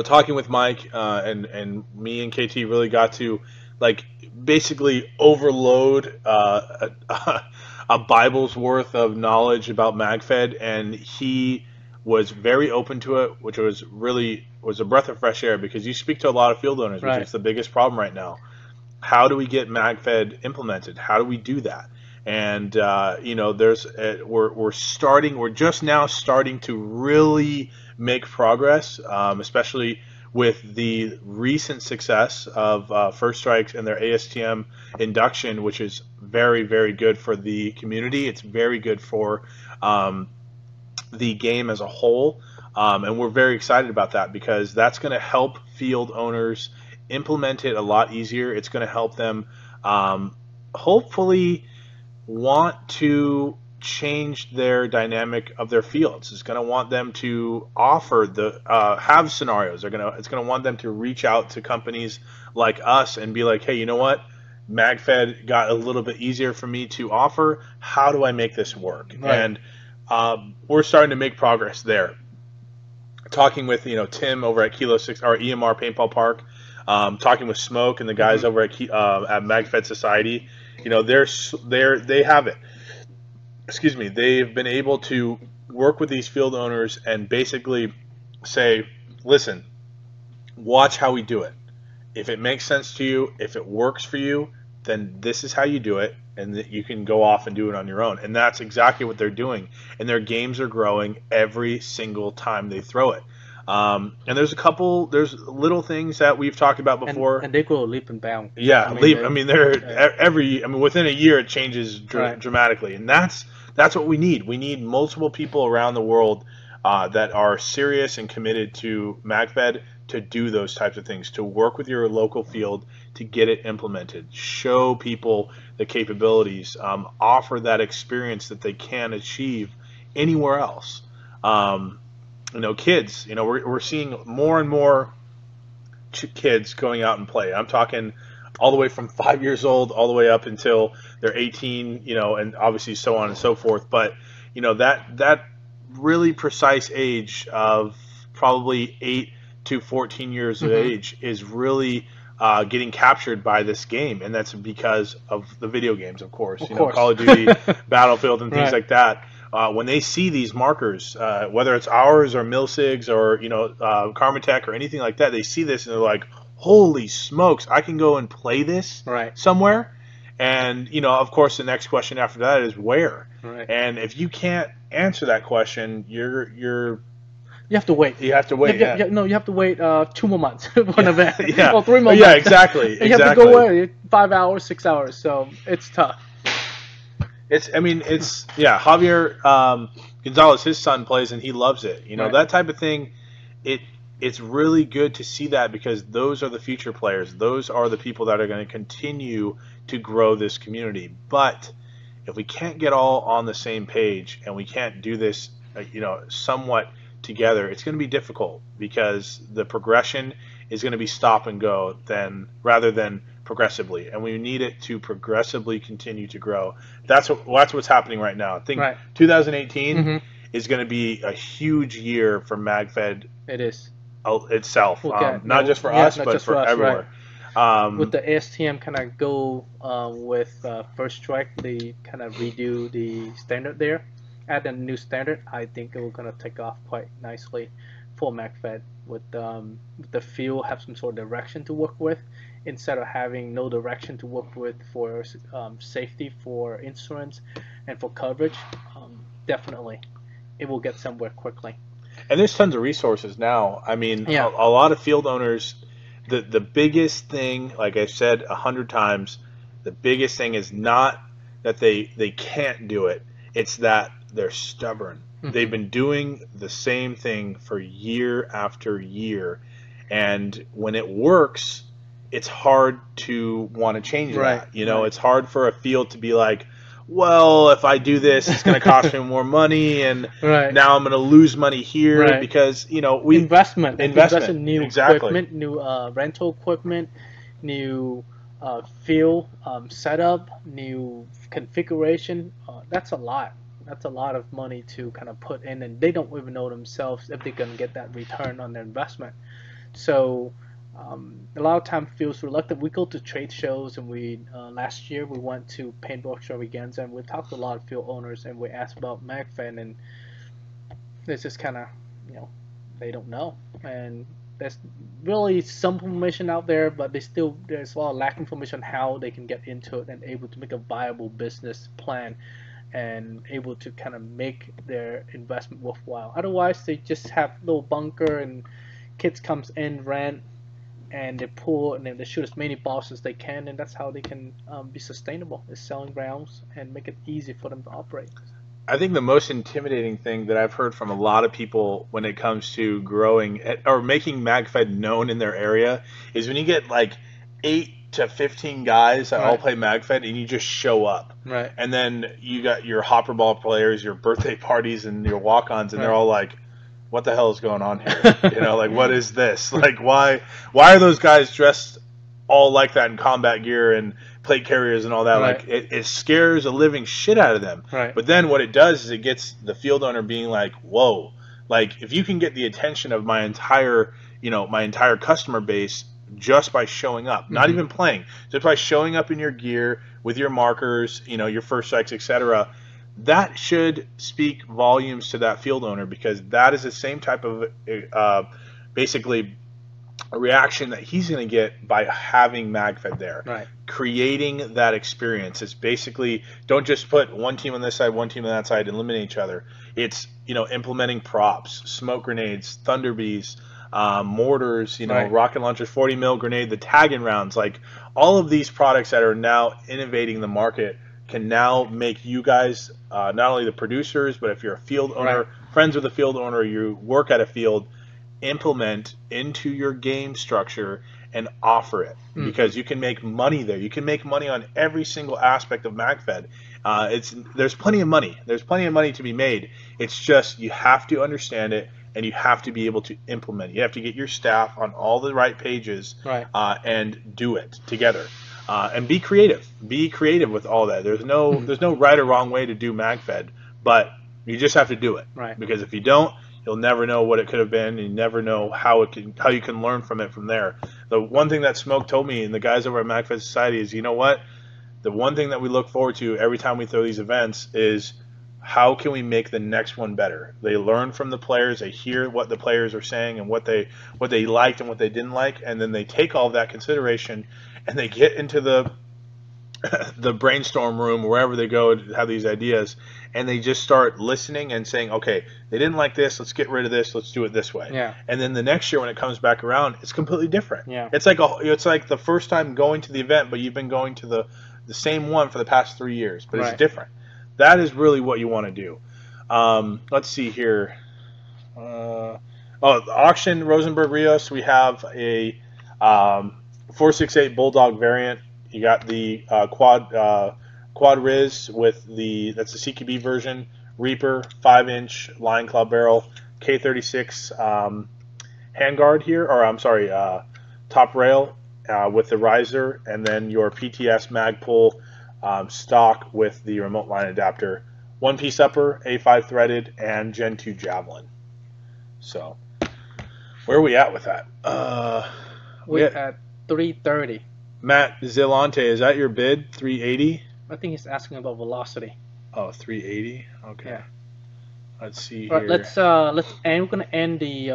A: talking with Mike and me and KT really got to like basically overload a Bible's worth of knowledge about MagFed, and he was very open to it, which was a breath of fresh air because you speak to a lot of field owners, which is the biggest problem right now. How do we get MagFed implemented? How do we do that? And we're just now starting to really make progress, especially with the recent success of First Strikes and their ASTM induction, which is very, very good for the community. It's very good for the game as a whole, and we're very excited about that because that's going to help field owners implement it a lot easier. It's going to help them hopefully want to change their dynamic of their fields. It's going to want them to offer have scenarios. It's going to want them to reach out to companies like us and be like, hey, you know what? MagFed got a little bit easier for me to offer. How do I make this work? Right. And we're starting to make progress there. Talking with Tim over at Kilo 6 or EMR Paintball Park, talking with Smoke and the guys over at MagFed Society. They have it. Excuse me. They've been able to work with these field owners and basically say, listen, watch how we do it. If it makes sense to you, if it works for you, then this is how you do it, and that you can go off and do it on your own. And that's exactly what they're doing. And their games are growing every single time they throw it. And there's little things that we've talked about before.
B: And they grow leap and bound.
A: Yeah, within a year it changes dramatically. And that's what we need. We need multiple people around the world that are serious and committed to MagFed to do those types of things, to work with your local field to get it implemented, show people the capabilities, offer that experience that they can achieve anywhere else. Kids, we're seeing more and more kids going out and play. I'm talking all the way from 5 years old all the way up until they're 18, and obviously so on and so forth. But that really precise age of probably 8 to 14 years of age is really getting captured by this game, and that's because of the video games, of course. Call of Duty, Battlefield, and things like that. When they see these markers, whether it's ours or Milsig's or Karmatech or anything like that, they see this and they're like, "Holy smokes! I can go and play this somewhere." And of course, the next question after that is where. Right. And if you can't answer that question,
B: you have to wait.
A: You have to wait. You
B: have to wait 2 more months for an event.
A: Or
B: 3 more months.
A: Yeah, exactly.
B: You have to go away 5 hours, 6 hours. So it's tough.
A: Javier Gonzalez, his son plays and he loves it. That type of thing. It's really good to see that because those are the future players. Those are the people that are going to continue to grow this community. But if we can't get all on the same page and we can't do this, somewhat together, it's going to be difficult because the progression is going to be stop and go rather than progressively, and we need it to progressively continue to grow. That's what's happening right now. I think 2018 is going to be a huge year for MagFed.
B: It is
A: itself, not just for us, but for everywhere.
B: With the ASTM kind of go with First Strike, they kind of redo the standard there, add a new standard. I think it will gonna take off quite nicely for MagFed with the field have some sort of direction to work with instead of having no direction to work with for safety, for insurance, and for coverage. Definitely, it will get somewhere quickly.
A: And there's tons of resources now. I mean,
B: Yeah.
A: a lot of field owners, the biggest thing, like I said 100 times, the biggest thing is not that they can't do it. It's that they're stubborn. They've been doing the same thing for year after year, and when it works, it's hard to want to change that. You know, it's hard for a field to be like, well, if I do this, it's going to cost me more money, and now I'm going to lose money here because we investment
B: in new
A: exactly.
B: equipment, new rental equipment, new field setup, new configuration. That's a lot. That's a lot of money to kind of put in, and they don't even know themselves if they're going to get that return on their investment. So a lot of time feels reluctant. We go to trade shows, and we last year we went to Paintball Extravaganza, and we talked to a lot of field owners, and we asked about MagFed, and it's just kind of they don't know, and there's really some information out there, but there's a lot of lack of information on how they can get into it and able to make a viable business plan and able to kind of make their investment worthwhile. Otherwise, they just have little bunker and kids comes in, rent, and they pull and then they shoot as many balls as they can, and that's how they can be sustainable, is selling rounds and make it easy for them to operate.
A: I think the most intimidating thing that I've heard from a lot of people when it comes to growing or making MagFed known in their area is when you get like 8 to 15 guys that all play MagFed and you just show up.
B: Right.
A: And then you got your hopper ball players, your birthday parties, and your walk-ons, and they're all like, what the hell is going on here? Like, what is this? Like, why are those guys dressed all like that in combat gear and plate carriers and all that? Like, it scares a living shit out of them. But then what it does is it gets the field owner being like, whoa, like, if you can get the attention of my entire customer base just by showing up, not even playing, just by showing up in your gear with your markers, your first strikes, etc., that should speak volumes to that field owner, because that is the same type of basically a reaction that he's going to get by having MagFed there. Creating that experience. It's basically, don't just put one team on this side, one team on that side, and eliminate each other. It's implementing props, smoke grenades, thunder bees, mortars, rocket launchers, 40 mil grenade, the tag-in rounds, like all of these products that are now innovating the market can now make you guys, not only the producers, but if you're a field owner, friends with a field owner, you work at a field, implement into your game structure and offer it, because you can make money there. You can make money on every single aspect of MagFed. There's plenty of money. There's plenty of money to be made. It's just you have to understand it, and you have to be able to implement it. You have to get your staff on all the right pages and do it together. And be creative. Be creative with all that. There's no right or wrong way to do MagFed, but you just have to do it. Because if you don't, you'll never know what it could have been, and you never know how you can learn from it from there. The one thing that Smoke told me and the guys over at MagFed Society is, you know what? The one thing that we look forward to every time we throw these events is how can we make the next one better? They learn from the players, they hear what the players are saying and what they liked and what they didn't like, and then they take all of that consideration and they get into the brainstorm room, wherever they go to have these ideas, and they just start listening and saying, okay, they didn't like this, let's get rid of this, let's do it this way. And then the next year when it comes back around, it's completely different. It's like the first time going to the event, but you've been going to the same one for the past 3 years, but it's different. That is really what you want to do. Let's see here. The auction, Rosenberg Rios, we have a 468 Bulldog variant. You got the quad Riz with that's the CQB version. Reaper 5-inch line club barrel, K36 handguard here, or I'm sorry, top rail with the riser, and then your PTS Magpul stock with the remote line adapter. One-piece upper, A5 threaded, and Gen 2 Javelin. So, where are we at with that?
B: We're at 330.
A: Matt Zilante, is that your bid? 380?
B: I think he's asking about velocity.
A: Oh, 380. Okay.
B: Yeah.
A: Let's see
B: All right,
A: here.
B: let's end. We're gonna end the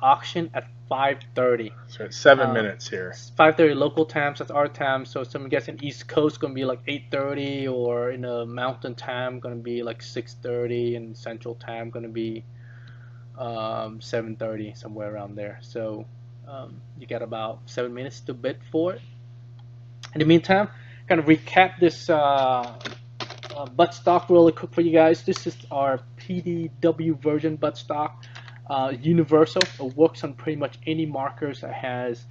B: auction at 5:30.
A: So it's 7 minutes here.
B: 5:30 local time, so that's our time. So some guess in East Coast gonna be like 8:30, or in the Mountain Time gonna be like 6:30, and Central Time gonna be 7:30, somewhere around there. So you got about 7 minutes to bid for it. In the meantime, kind of recap this butt stock really quick for you guys. This is our PDW version butt stock. Universal. It works on pretty much any markers that has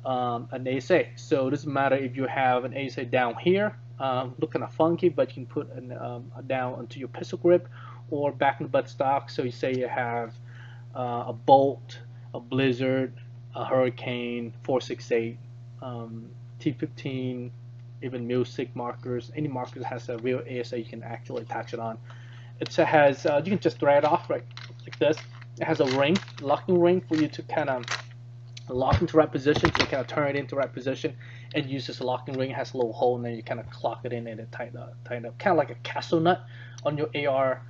B: an ASA. So it doesn't matter if you have an ASA down here, look kind of funky, but you can put down onto your pistol grip or back in the butt stock. So you say you have a Bolt, a Blizzard, a Hurricane, 468, T15, even music markers, any marker that has a real ASA, you can actually attach it on. It has, you can just thread it off right like this. It has a ring, locking ring for you to kind of lock into right position, so you kind of turn it into right position and use this locking ring. It has a little hole, and then you kind of clock it in and it tighten up, kind of like a castle nut on your AR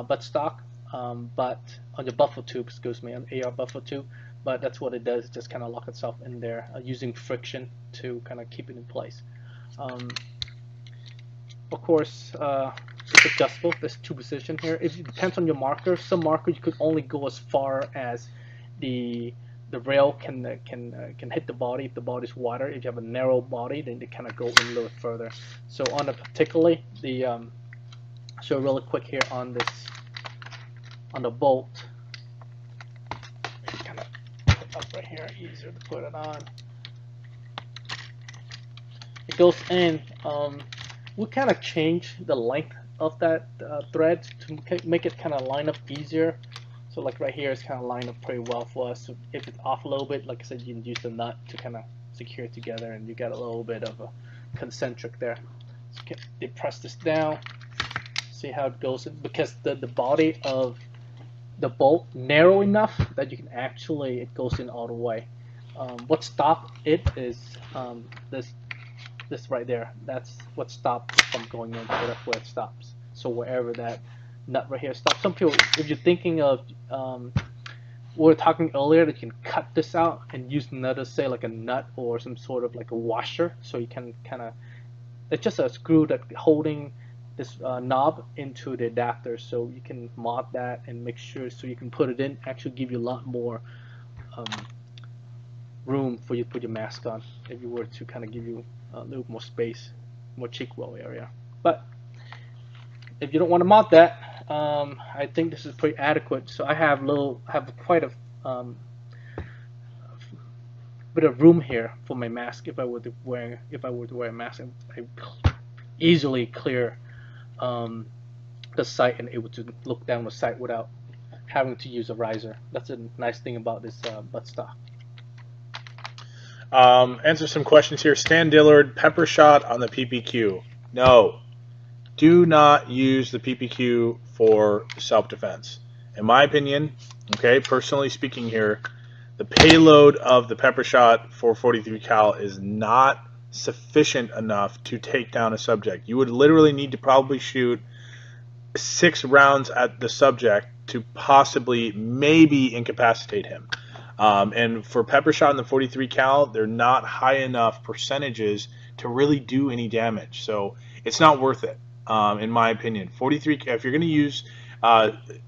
B: butt stock, but on your buffalo tube, excuse me, on AR buffalo tube. But that's what it does, just kind of lock itself in there using friction to kind of keep it in place. Of course, it's adjustable. There's two positions here. It depends on your marker. Some marker you could only go as far as the rail can hit the body if the body's wider. If you have a narrow body, then they kind of go in a little further. So on the particularly the show really quick here on this on the bolt. Kind of put it up right here, easier to put it on. It goes in. We kind of change the length of that thread to make it kind of line up easier. So like right here, it's kind of lined up pretty well for us. So if it's off a little bit, like I said, you can use the nut to kind of secure it together, and you got a little bit of a concentric there. So you press this down, see how it goes in, because the body of the bolt narrow enough that you can actually, it goes in all the way. What stopped it is this right there. That's what stops from going in, so that's where it stops. So wherever that nut right here stops. Some people, if you're thinking of, we were talking earlier that you can cut this out and use another, say like a nut or some sort of like a washer, so you can kind of, it's just a screw that holding this knob into the adapter, so you can mod that and make sure so you can put it in, actually give you a lot more room for you to put your mask on if you were to kind of give you a little more space, more cheek well area. But if you don't want to mod that, I think this is pretty adequate. So I have quite a bit of room here for my mask if I were to wear a mask. I easily clear the sight and able to look down the sight without having to use a riser. That's a nice thing about this butt stock.
A: Answer some questions here. Stan Dillard, pepper shot on the PPQ. No. Do not use the PPQ for self-defense. In my opinion, okay, personally speaking here, the payload of the pepper shot for 43 cal is not sufficient enough to take down a subject. You would literally need to probably shoot 6 rounds at the subject to possibly maybe incapacitate him. And for pepper shot in the 43 cal, they're not high enough percentages to really do any damage. So it's not worth it, in my opinion. 43, if you're going to use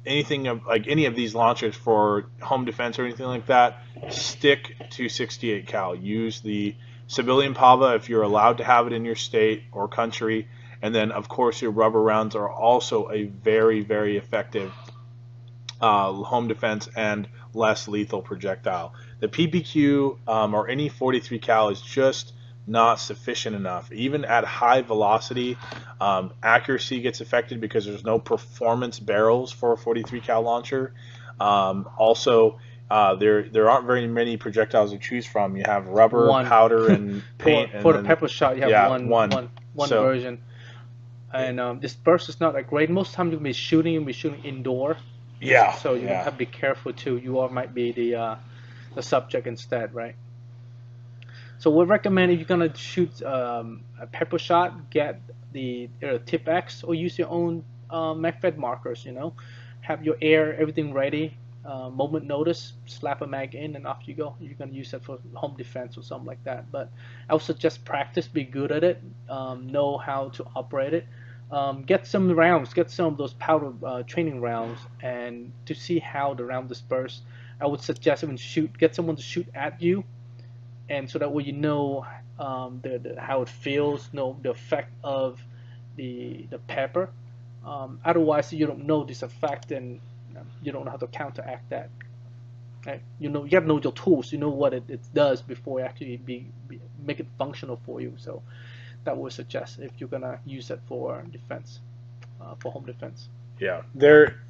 A: anything like any of these launchers for home defense or anything like that, stick to 68 cal. Use the civilian PAVA if you're allowed to have it in your state or country. And then, of course, your rubber rounds are also a very, very effective home defense and less lethal projectile. The PPQ or any 43 cal is just not sufficient enough. Even at high velocity, accuracy gets affected because there's no performance barrels for a 43 cal launcher. Also, there aren't very many projectiles to choose from. You have rubber, powder, and paint.
B: For the pepper shot, you have one version. And this burst is not that great. Most times you'll be shooting indoor.
A: Yeah.
B: So you have to be careful too. You all might be the subject instead, right? So we recommend if you're gonna shoot a pepper shot, get the tip X or use your own MFW markers. You know, have your air, everything ready. Moment notice, slap a mag in, and off you go. You're gonna use that for home defense or something like that. But I would suggest practice, be good at it, know how to operate it. Get some rounds, get some of those powder training rounds, and to see how the round disperse. I would suggest even get someone to shoot at you, and so that way you know how it feels, know the effect of the pepper. Otherwise, you don't know this effect, and you don't know how to counteract that. Right? You know, you have to know your tools. You know what it does before it actually make it functional for you. So that would suggest if you're gonna use it for defense, for home defense.
A: Yeah, there.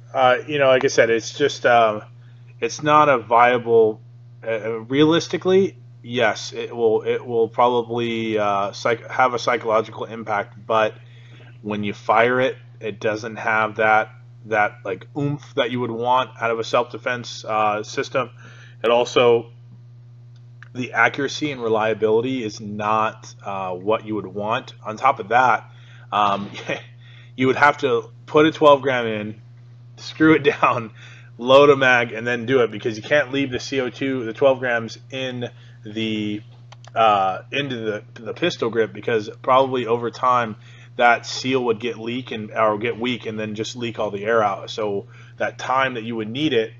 A: You know, like I said, it's just it's not a viable. Realistically, yes, it will. It will probably have a psychological impact, but when you fire it, it doesn't have that like oomph that you would want out of a self-defense system. It also, the accuracy and reliability is not what you would want. On top of that, you would have to put a 12 gram in, screw it down, load a mag, and then do it, because you can't leave the CO2, the 12 grams in the into the pistol grip, because probably over time that seal would get weak and then just leak all the air out. So that time that you would need it,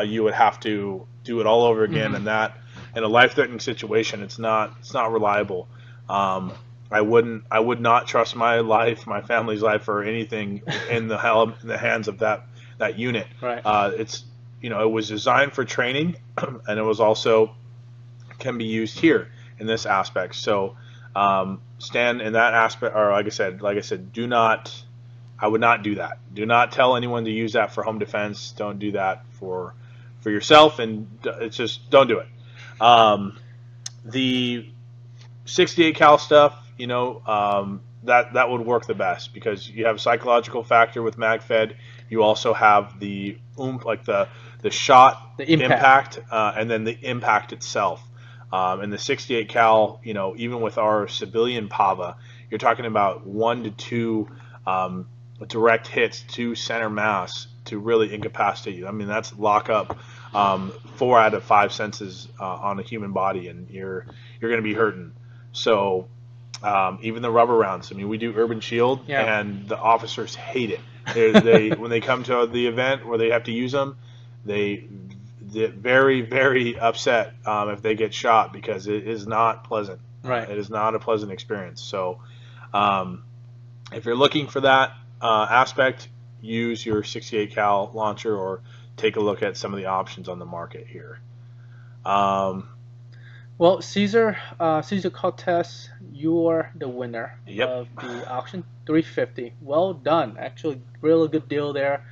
A: you would have to do it all over again, and that in a life-threatening situation, it's not reliable. I would not trust my life, my family's life, or anything in the hands of that unit.
B: Right.
A: It's, you know, it was designed for training, and it was also can be used here in this aspect. So stand in that aspect, or like I said, do not. I would not do that. Do not tell anyone to use that for home defense. Don't do that for yourself, and it's just don't do it. The 68 cal stuff, you know, that would work the best, because you have a psychological factor with MagFed. You also have the oomph, like the shot,
B: The impact.
A: and then the impact itself. And the 68 cal, you know, even with our civilian PAVA, you're talking about 1 to 2 direct hits to center mass to really incapacitate you. I mean, that's lock up 4 out of 5 senses on a human body, and you're going to be hurting. So even the rubber rounds. I mean, we do urban shield, and the officers hate it. They when they come to the event where they have to use them, they very, very upset if they get shot, because it is not pleasant.
B: Right.
A: It is not a pleasant experience. So if you're looking for that aspect, use your 68 cal launcher, or take a look at some of the options on the market here.
B: Well, Caesar Cortez, you're the winner of the auction. 350. Well done. Actually, really good deal there.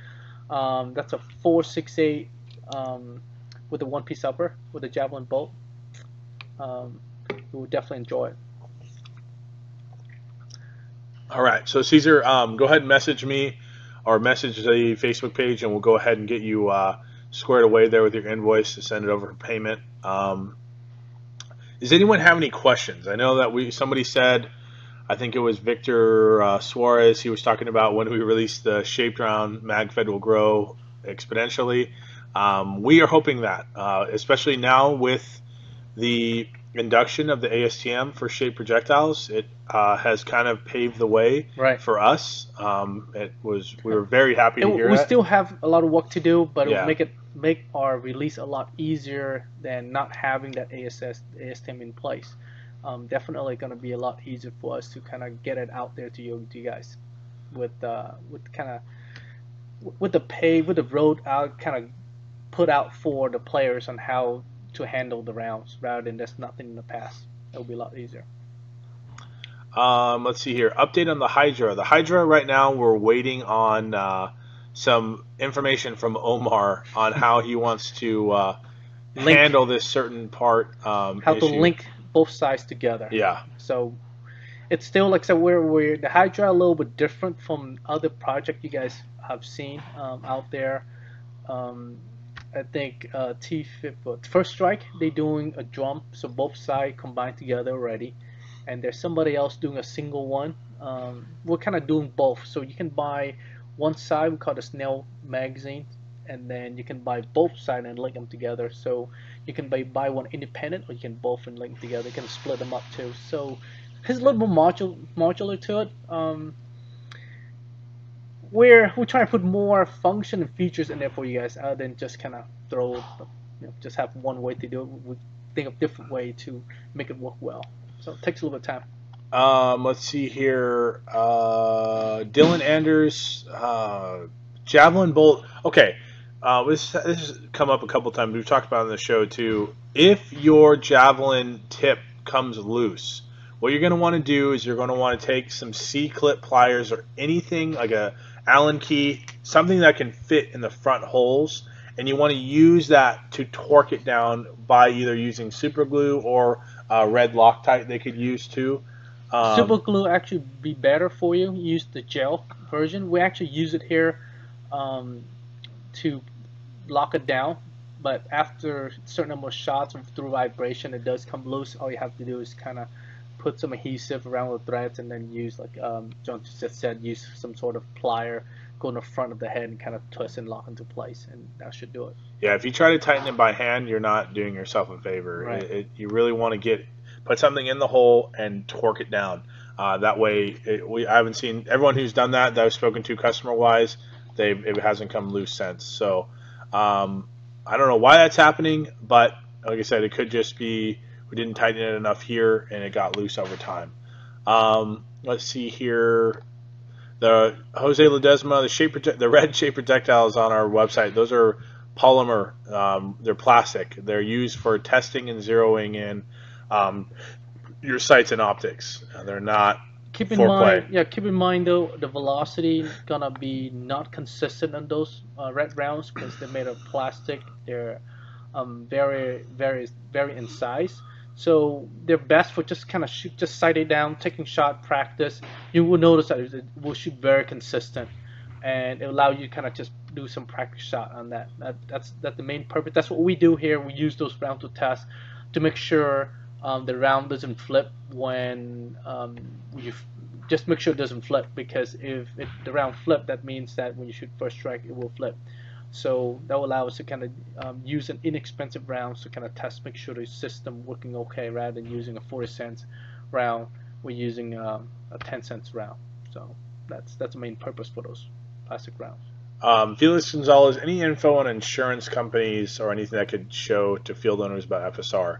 B: That's a 468 with a one-piece upper with a javelin bolt. You would definitely enjoy it.
A: All right, so Caesar, go ahead and message me or message the Facebook page, and we'll go ahead and get you squared away there with your invoice to send it over for payment. Does anyone have any questions? I know that somebody said, I think it was Victor Suarez, he was talking about when we release the shaped round, MagFed will grow exponentially. We are hoping that, especially now with the induction of the ASTM for shaped projectiles, it has kind of paved the way for us. We were very happy to hear
B: we
A: that.
B: We still have a lot of work to do, but it will make our release a lot easier than not having that ASTM in place. Definitely going to be a lot easier for us to kind of get it out there to you guys with the road out, kind of put out for the players on how to handle the rounds, rather than there's nothing in the past. It'll be a lot easier.
A: Let's see here. Update on the Hydra. The Hydra right now, we're waiting on some information from Omar on how he wants to handle this certain part.
B: How to link both sides together.
A: Yeah.
B: So it's still, like I said, we're the Hydra a little bit different from other projects you guys have seen out there. I think First Strike, they doing a drum, so both sides combined together already, and there's somebody else doing a single one. We're kind of doing both, so you can buy one side, we call the snail magazine, and then you can buy both sides and link them together. So you can buy one independent, or you can both and link them together. You can split them up too. So it's a little more modular to it. We're trying to put more function and features in there for you guys, other than just kind of just have one way to do it. We think of different way to make it work well. So it takes a little bit of time.
A: Let's see here. Dylan Anders, javelin bolt. Okay, this has come up a couple times. We've talked about it on the show too. If your javelin tip comes loose, what you're going to want to do is you're going to want to take some C-clip pliers or anything like a Allen key, something that can fit in the front holes, and you want to use that to torque it down by either using super glue or red Loctite they could use too.
B: Super glue actually be better for you. Use the gel version. We actually use it here to lock it down, but after a certain number of shots through vibration, it does come loose. All you have to do is kind of put some adhesive around the threads, and then use, like John just said, use some sort of plier, go in the front of the head and kind of twist and lock into place, and that should do it.
A: Yeah, if you try to tighten it by hand, you're not doing yourself a favor.
B: Right.
A: You really want to put something in the hole and torque it down. That way, I haven't seen everyone who's done that I've spoken to customer-wise, it hasn't come loose since. So I don't know why that's happening, but like I said, it could just be we didn't tighten it enough here and it got loose over time. Let's see here. The Jose Ledesma, the red shape projectiles on our website, those are polymer. They're plastic. They're used for testing and zeroing in your sights and optics. They're not
B: keep in
A: foreplay.
B: mind, yeah. Keep in mind though, the velocity gonna be not consistent on those red rounds because they're made of plastic. They're very in size. So they're best for just kind of shoot, just sight it down, taking shot practice. You will notice that it will shoot very consistent, and it will allow you kind of just do some practice shot on that. That's the main purpose. That's what we do here. We use those rounds to test to make sure the round doesn't flip when you just make sure it doesn't flip, because if the round flip, that means that when you shoot first strike, it will flip. So that will allow us to kind of use an inexpensive round to kind of test, make sure the system working okay, rather than using a 40-cent round. We're using a 10-cent round. So that's the main purpose for those plastic rounds.
A: Felix Gonzalez, any info on insurance companies or anything that could show to field owners about FSR?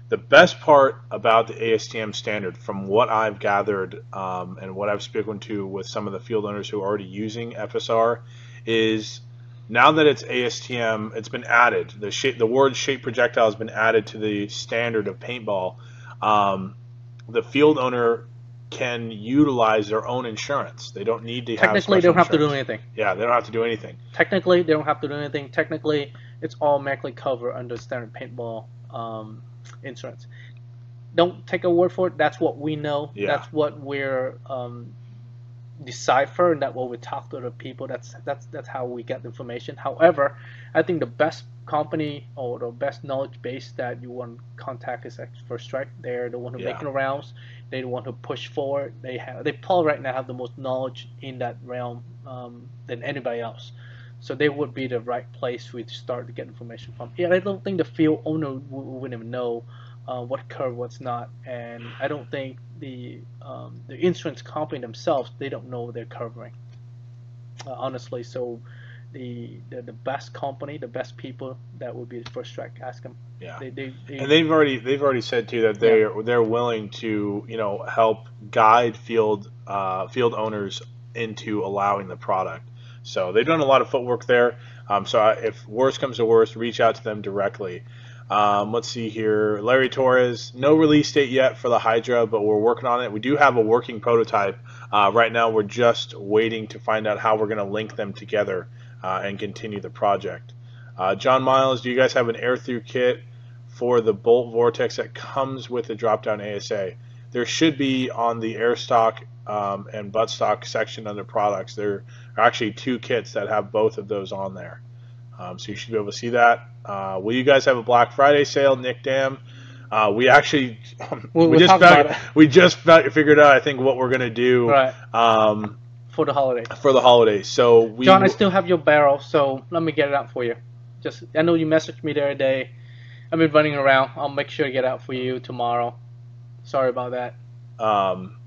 A: The best part about the ASTM standard, from what I've gathered and what I've spoken to with some of the field owners who are already using FSR, is now that it's ASTM, it's been added. The word shape projectile has been added to the standard of paintball. The field owner can utilize their own insurance. They don't need to have
B: technically they don't have to do anything.
A: Yeah, they don't have to do anything.
B: Technically, they don't have to do anything. Technically, it's automatically covered under standard paintball insurance. Don't take a word for it. That's what we know.
A: Yeah.
B: That's what we're decipher, and that's what we talk to the people. That's how we get the information. However, I think the best company or the best knowledge base that you want to contact is First Strike. They're the one who making the rounds. They're the one who push forward. They probably right now have the most knowledge in that realm than anybody else. So they would be the right place for you to start to get information from. Yeah, I don't think the field owner wouldn't even know what curve, what's not, and I don't think the insurance company themselves, they don't know what they're covering, honestly. So the best company, the best people, that would be the First Strike. Ask them.
A: Yeah, and they've already said too that they're willing to help guide field owners into allowing the product. So they've done a lot of footwork there. So if worst comes to worst, reach out to them directly. Let's see here. Larry Torres, no release date yet for the Hydra, but we're working on it. We do have a working prototype. Right now we're just waiting to find out how we're going to link them together and continue the project. John Miles, do you guys have an air-through kit for the Bolt Vortex that comes with the drop-down ASA? There should be on the air stock and butt stock section under products. There are actually two kits that have both of those on there. So you should be able to see that. Will you guys have a Black Friday sale, Nick Dam? We actually
B: We'll talk about it.
A: we just figured out, I think, what we're gonna do
B: Right. For the holidays.
A: for the holidays. So
B: John, I still have your barrel, so let me get it out for you. Just, I know you messaged me the other day. I've been running around. I'll make sure to get out for you tomorrow. Sorry about that.
A: John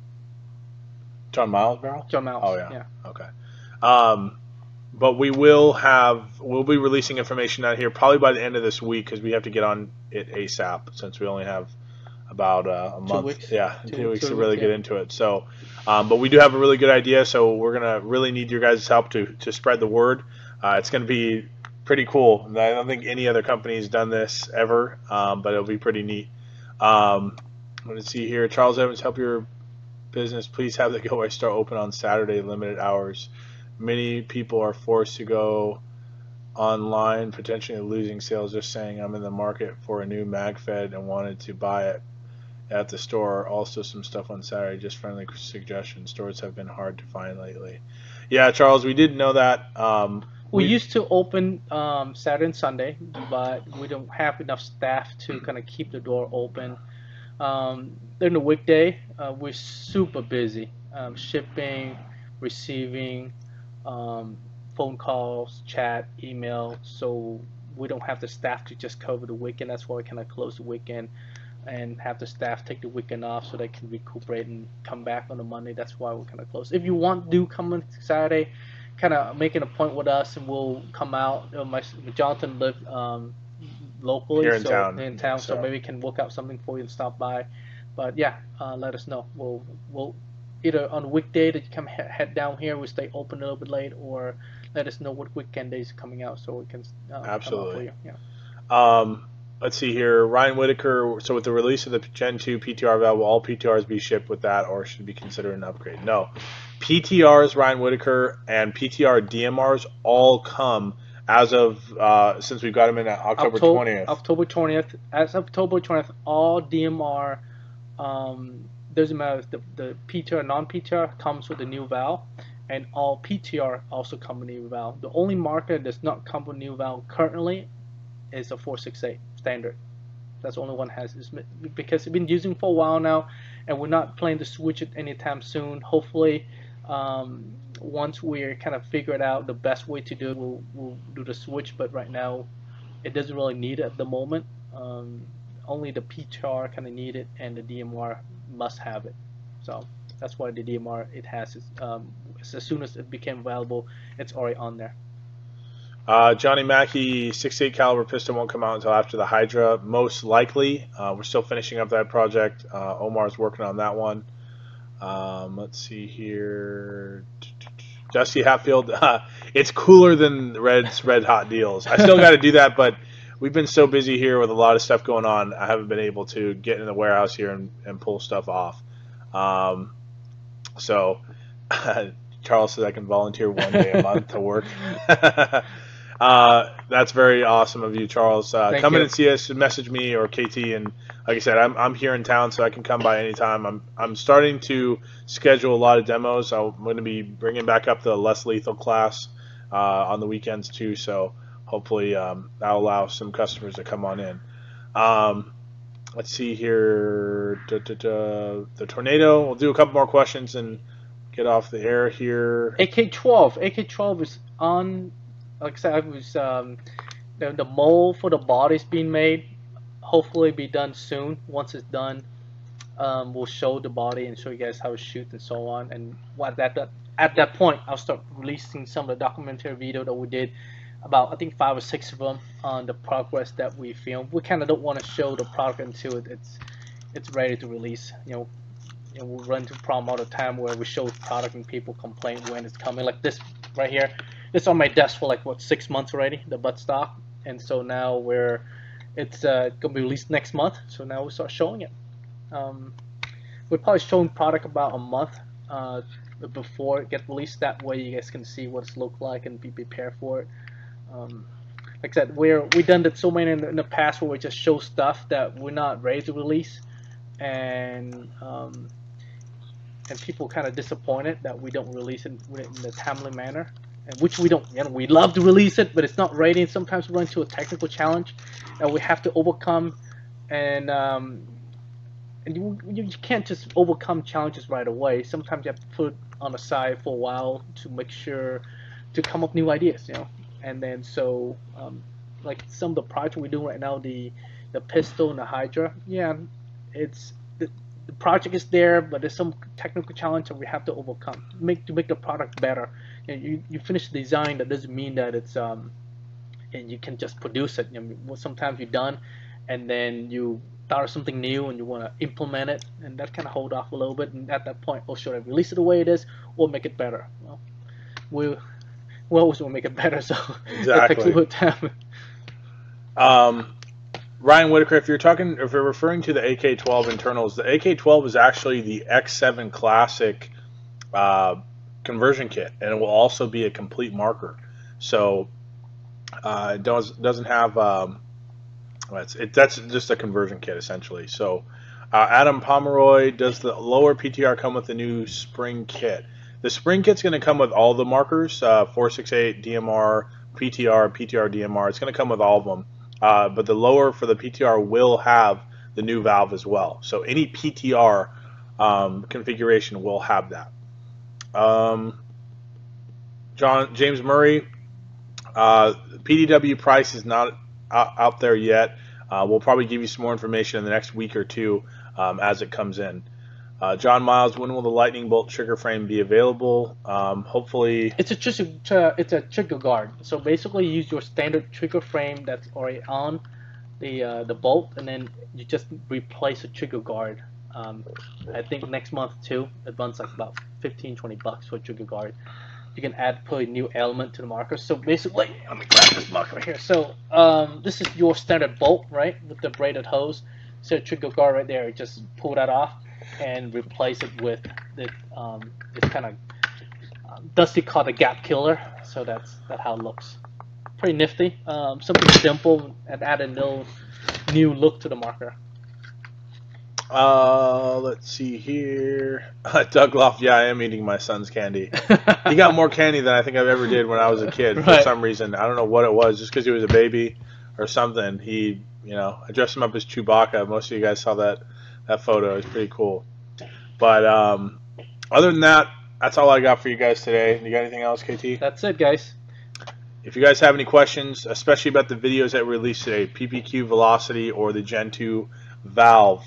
A: Miles barrel.
B: John Miles.
A: Oh yeah. Okay. But we'll be releasing information out here probably by the end of this week, because we have to get on it ASAP, since we only have about a month.
B: 2 weeks.
A: Yeah, 2 weeks to really
B: yeah.
A: get into it. So, but we do have a really good idea. So we're gonna really need your guys' help to spread the word. It's gonna be pretty cool. I don't think any other company has done this ever, but it'll be pretty neat. Let's see here. Charles Evans, help your business. Please have the Gilroy store open on Saturday, limited hours. Many people are forced to go online, potentially losing sales. Just saying, I'm in the market for a new MagFed and wanted to buy it at the store. Also, some stuff on Saturday. Just friendly suggestions. Stores have been hard to find lately. Yeah, Charles, we did know that.
B: We used to open Saturday and Sunday, but we don't have enough staff to kind of keep the door open. During the weekday, we're super busy. Shipping, receiving, phone calls, chat, email, so we don't have the staff to just cover the weekend. That's why we kind of close the weekend and have the staff take the weekend off so they can recuperate and come back on the Monday. That's why we're kind of close. If you want, do come on Saturday, kind of make an appointment with us, and we'll come out. Jonathan lived locally
A: here in town,
B: so maybe we can work out something for you and stop by. But yeah, let us know. We'll either on a weekday that you come head down here, we stay open a little bit late, or let us know what weekend days are coming out so we can
A: absolutely.
B: come out for you. Yeah.
A: Let's see here. Ryan Whitaker. So with the release of the Gen 2 PTR valve, will all PTRs be shipped with that, or should be considered an upgrade? No. PTRs, Ryan Whitaker, and PTR DMRs all come as of since we've got them in October 20th.
B: October 20th. As of October 20th, all DMR. Doesn't matter if the PTR non-PTR comes with a new valve, and all PTR also come with a new valve. The only market that does not come with a new valve currently is a 468 standard. That's the only one has this, because we've been using for a while now, and we're not planning to switch it anytime soon. Hopefully, once we're kind of figured out the best way to do it, we'll do the switch. But right now, it doesn't really need it at the moment. Only the PTR kind of need it, and the DMR must have it. So that's why the DMR it has it. As soon as it became available, it's already on there.
A: Johnny Mackey, 68 caliber pistol won't come out until after the Hydra, most likely. We're still finishing up that project. Omar's working on that one. Let's see here. Dusty Hatfield, it's cooler than Red's Red Hot Deals. I still got to do that, but we've been so busy here with a lot of stuff going on, I haven't been able to get in the warehouse here and pull stuff off. So Charles says I can volunteer one day a month to work. That's very awesome of you, Charles. Come in and see us, message me or KT, and like I said, I'm here in town, so I can come by anytime. I'm starting to schedule a lot of demos. I'm going to be bringing back up the less lethal class on the weekends too, so hopefully that'll allow some customers to come on in. Let's see here. The tornado. We'll do a couple more questions and get off the air here.
B: AK-12 is on. Like I said, it was the mold for the body is being made. Hopefully, be done soon. Once it's done, we'll show the body and show you guys how to shoot and so on. And at that point, I'll start releasing some of the documentary video that we did, about I think 5 or 6 of them, on the progress that we filmed. We kind of don't want to show the product until it's ready to release. You know, we run into a problem all the time where we show product and people complain when it's coming. Like this right here, it's on my desk for like what 6 months already, the butt stock, and so now it's gonna be released next month. So now we start showing it. We're probably showing product about a month before it gets released. That way you guys can see what it's look like and be prepared for it. Like I said, we've done that so many in the past where we just show stuff that we're not ready to release, and people kind of disappointed that we don't release it in a timely manner. and which we don't. We love to release it, but it's not ready. And sometimes we run into a technical challenge that we have to overcome, and you can't just overcome challenges right away. Sometimes you have to put it on the side for a while to make sure to come up new ideas, And then so like some of the projects we're doing right now, the pistol and the Hydra, it's the project is there, but there's some technical challenge that we have to overcome to make the product better. And you finish the design, that doesn't mean that it's and you can just produce it. Sometimes you're done, and then you thought of something new and you want to implement it, and that kind of hold off a little bit. And at that point, should I release it the way it is or make it better? We always want to make it better, so
A: exactly.
B: It takes a little time.
A: Ryan Whitaker, if you're referring to the AK-12 internals, the AK-12 is actually the X7 Classic conversion kit, and it will also be a complete marker. So it doesn't have that's just a conversion kit essentially. So Adam Pomeroy, does the lower PTR come with the new spring kit? The spring kit's going to come with all the markers, 468 DMR, PTR, DMR. It's going to come with all of them. But the lower for the PTR will have the new valve as well. So any PTR configuration will have that. James Murray, PDW price is not out there yet. We'll probably give you some more information in the next week or two as it comes in. John Miles, when will the lightning bolt trigger frame be available? Hopefully,
B: it's a trigger guard. So basically, you use your standard trigger frame that's already on the bolt, and then you just replace the trigger guard. I think next month too. It runs like about $15-20 for a trigger guard. You can put a new element to the marker. So basically, let me grab this marker right here. So this is your standard bolt, right, with the braided hose. So trigger guard right there. Just pull that off and replace it with this kind of Dusty called a gap killer. So that's how it looks. Pretty nifty. Something simple and add a new look to the marker.
A: Let's see here. Doug Loft, yeah, I am eating my son's candy. He got more candy than I think I've ever did when I was a kid for some reason. I don't know what it was, just because he was a baby or something. I dressed him up as Chewbacca. Most of you guys saw that photo. It's pretty cool. But other than that, that's all I got for you guys today. You got anything else, KT?
B: That's it, guys.
A: If you guys have any questions, especially about the videos that we released today, PPQ Velocity or the Gen 2 valve.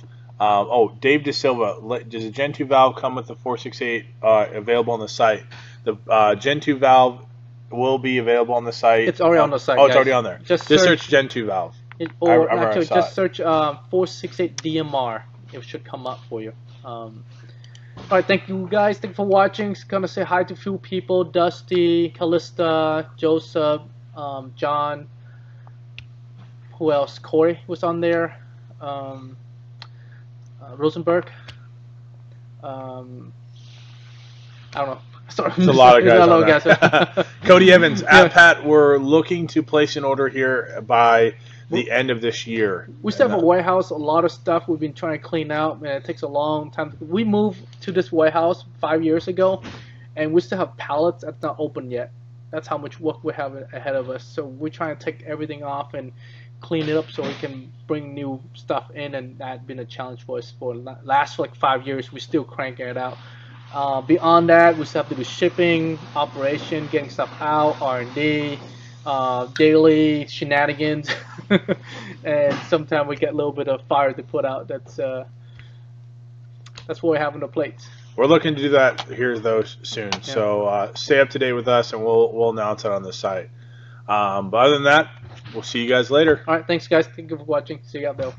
A: Dave De Silva, does the Gen 2 valve come with the 468 available on the site? The Gen 2 valve will be available on the site.
B: It's already on the site.
A: Oh, it's already on there.
B: Just
A: search Gen 2 valve.
B: Just search 468 DMR. It should come up for you. Alright, thank you guys. Thank you for watching. Gonna say hi to a few people: Dusty, Callista, Joseph, John. Who else? Corey was on there. Rosenberg. I don't know. Sorry.
A: There's a lot of guys on there. Cody Evans, Pat, we're looking to place an order here by the end of this year.
B: We still have a warehouse, a lot of stuff we've been trying to clean out, and it takes a long time. We moved to this warehouse 5 years ago, and we still have pallets that's not open yet. That's how much work we have ahead of us. So we're trying to take everything off and clean it up so we can bring new stuff in, and that's been a challenge for us for last like 5 years. We're still cranking it out. Beyond that, we still have to do shipping, operation, getting stuff out, R&D, daily shenanigans, and sometimes we get a little bit of fire to put out. That's what we have on the plates.
A: We're looking to do that here though soon. Yeah. So stay up to date with us, and we'll announce it on the site. But other than that, we'll see you guys later.
B: All right, thanks guys. Thank you for watching. See you out there.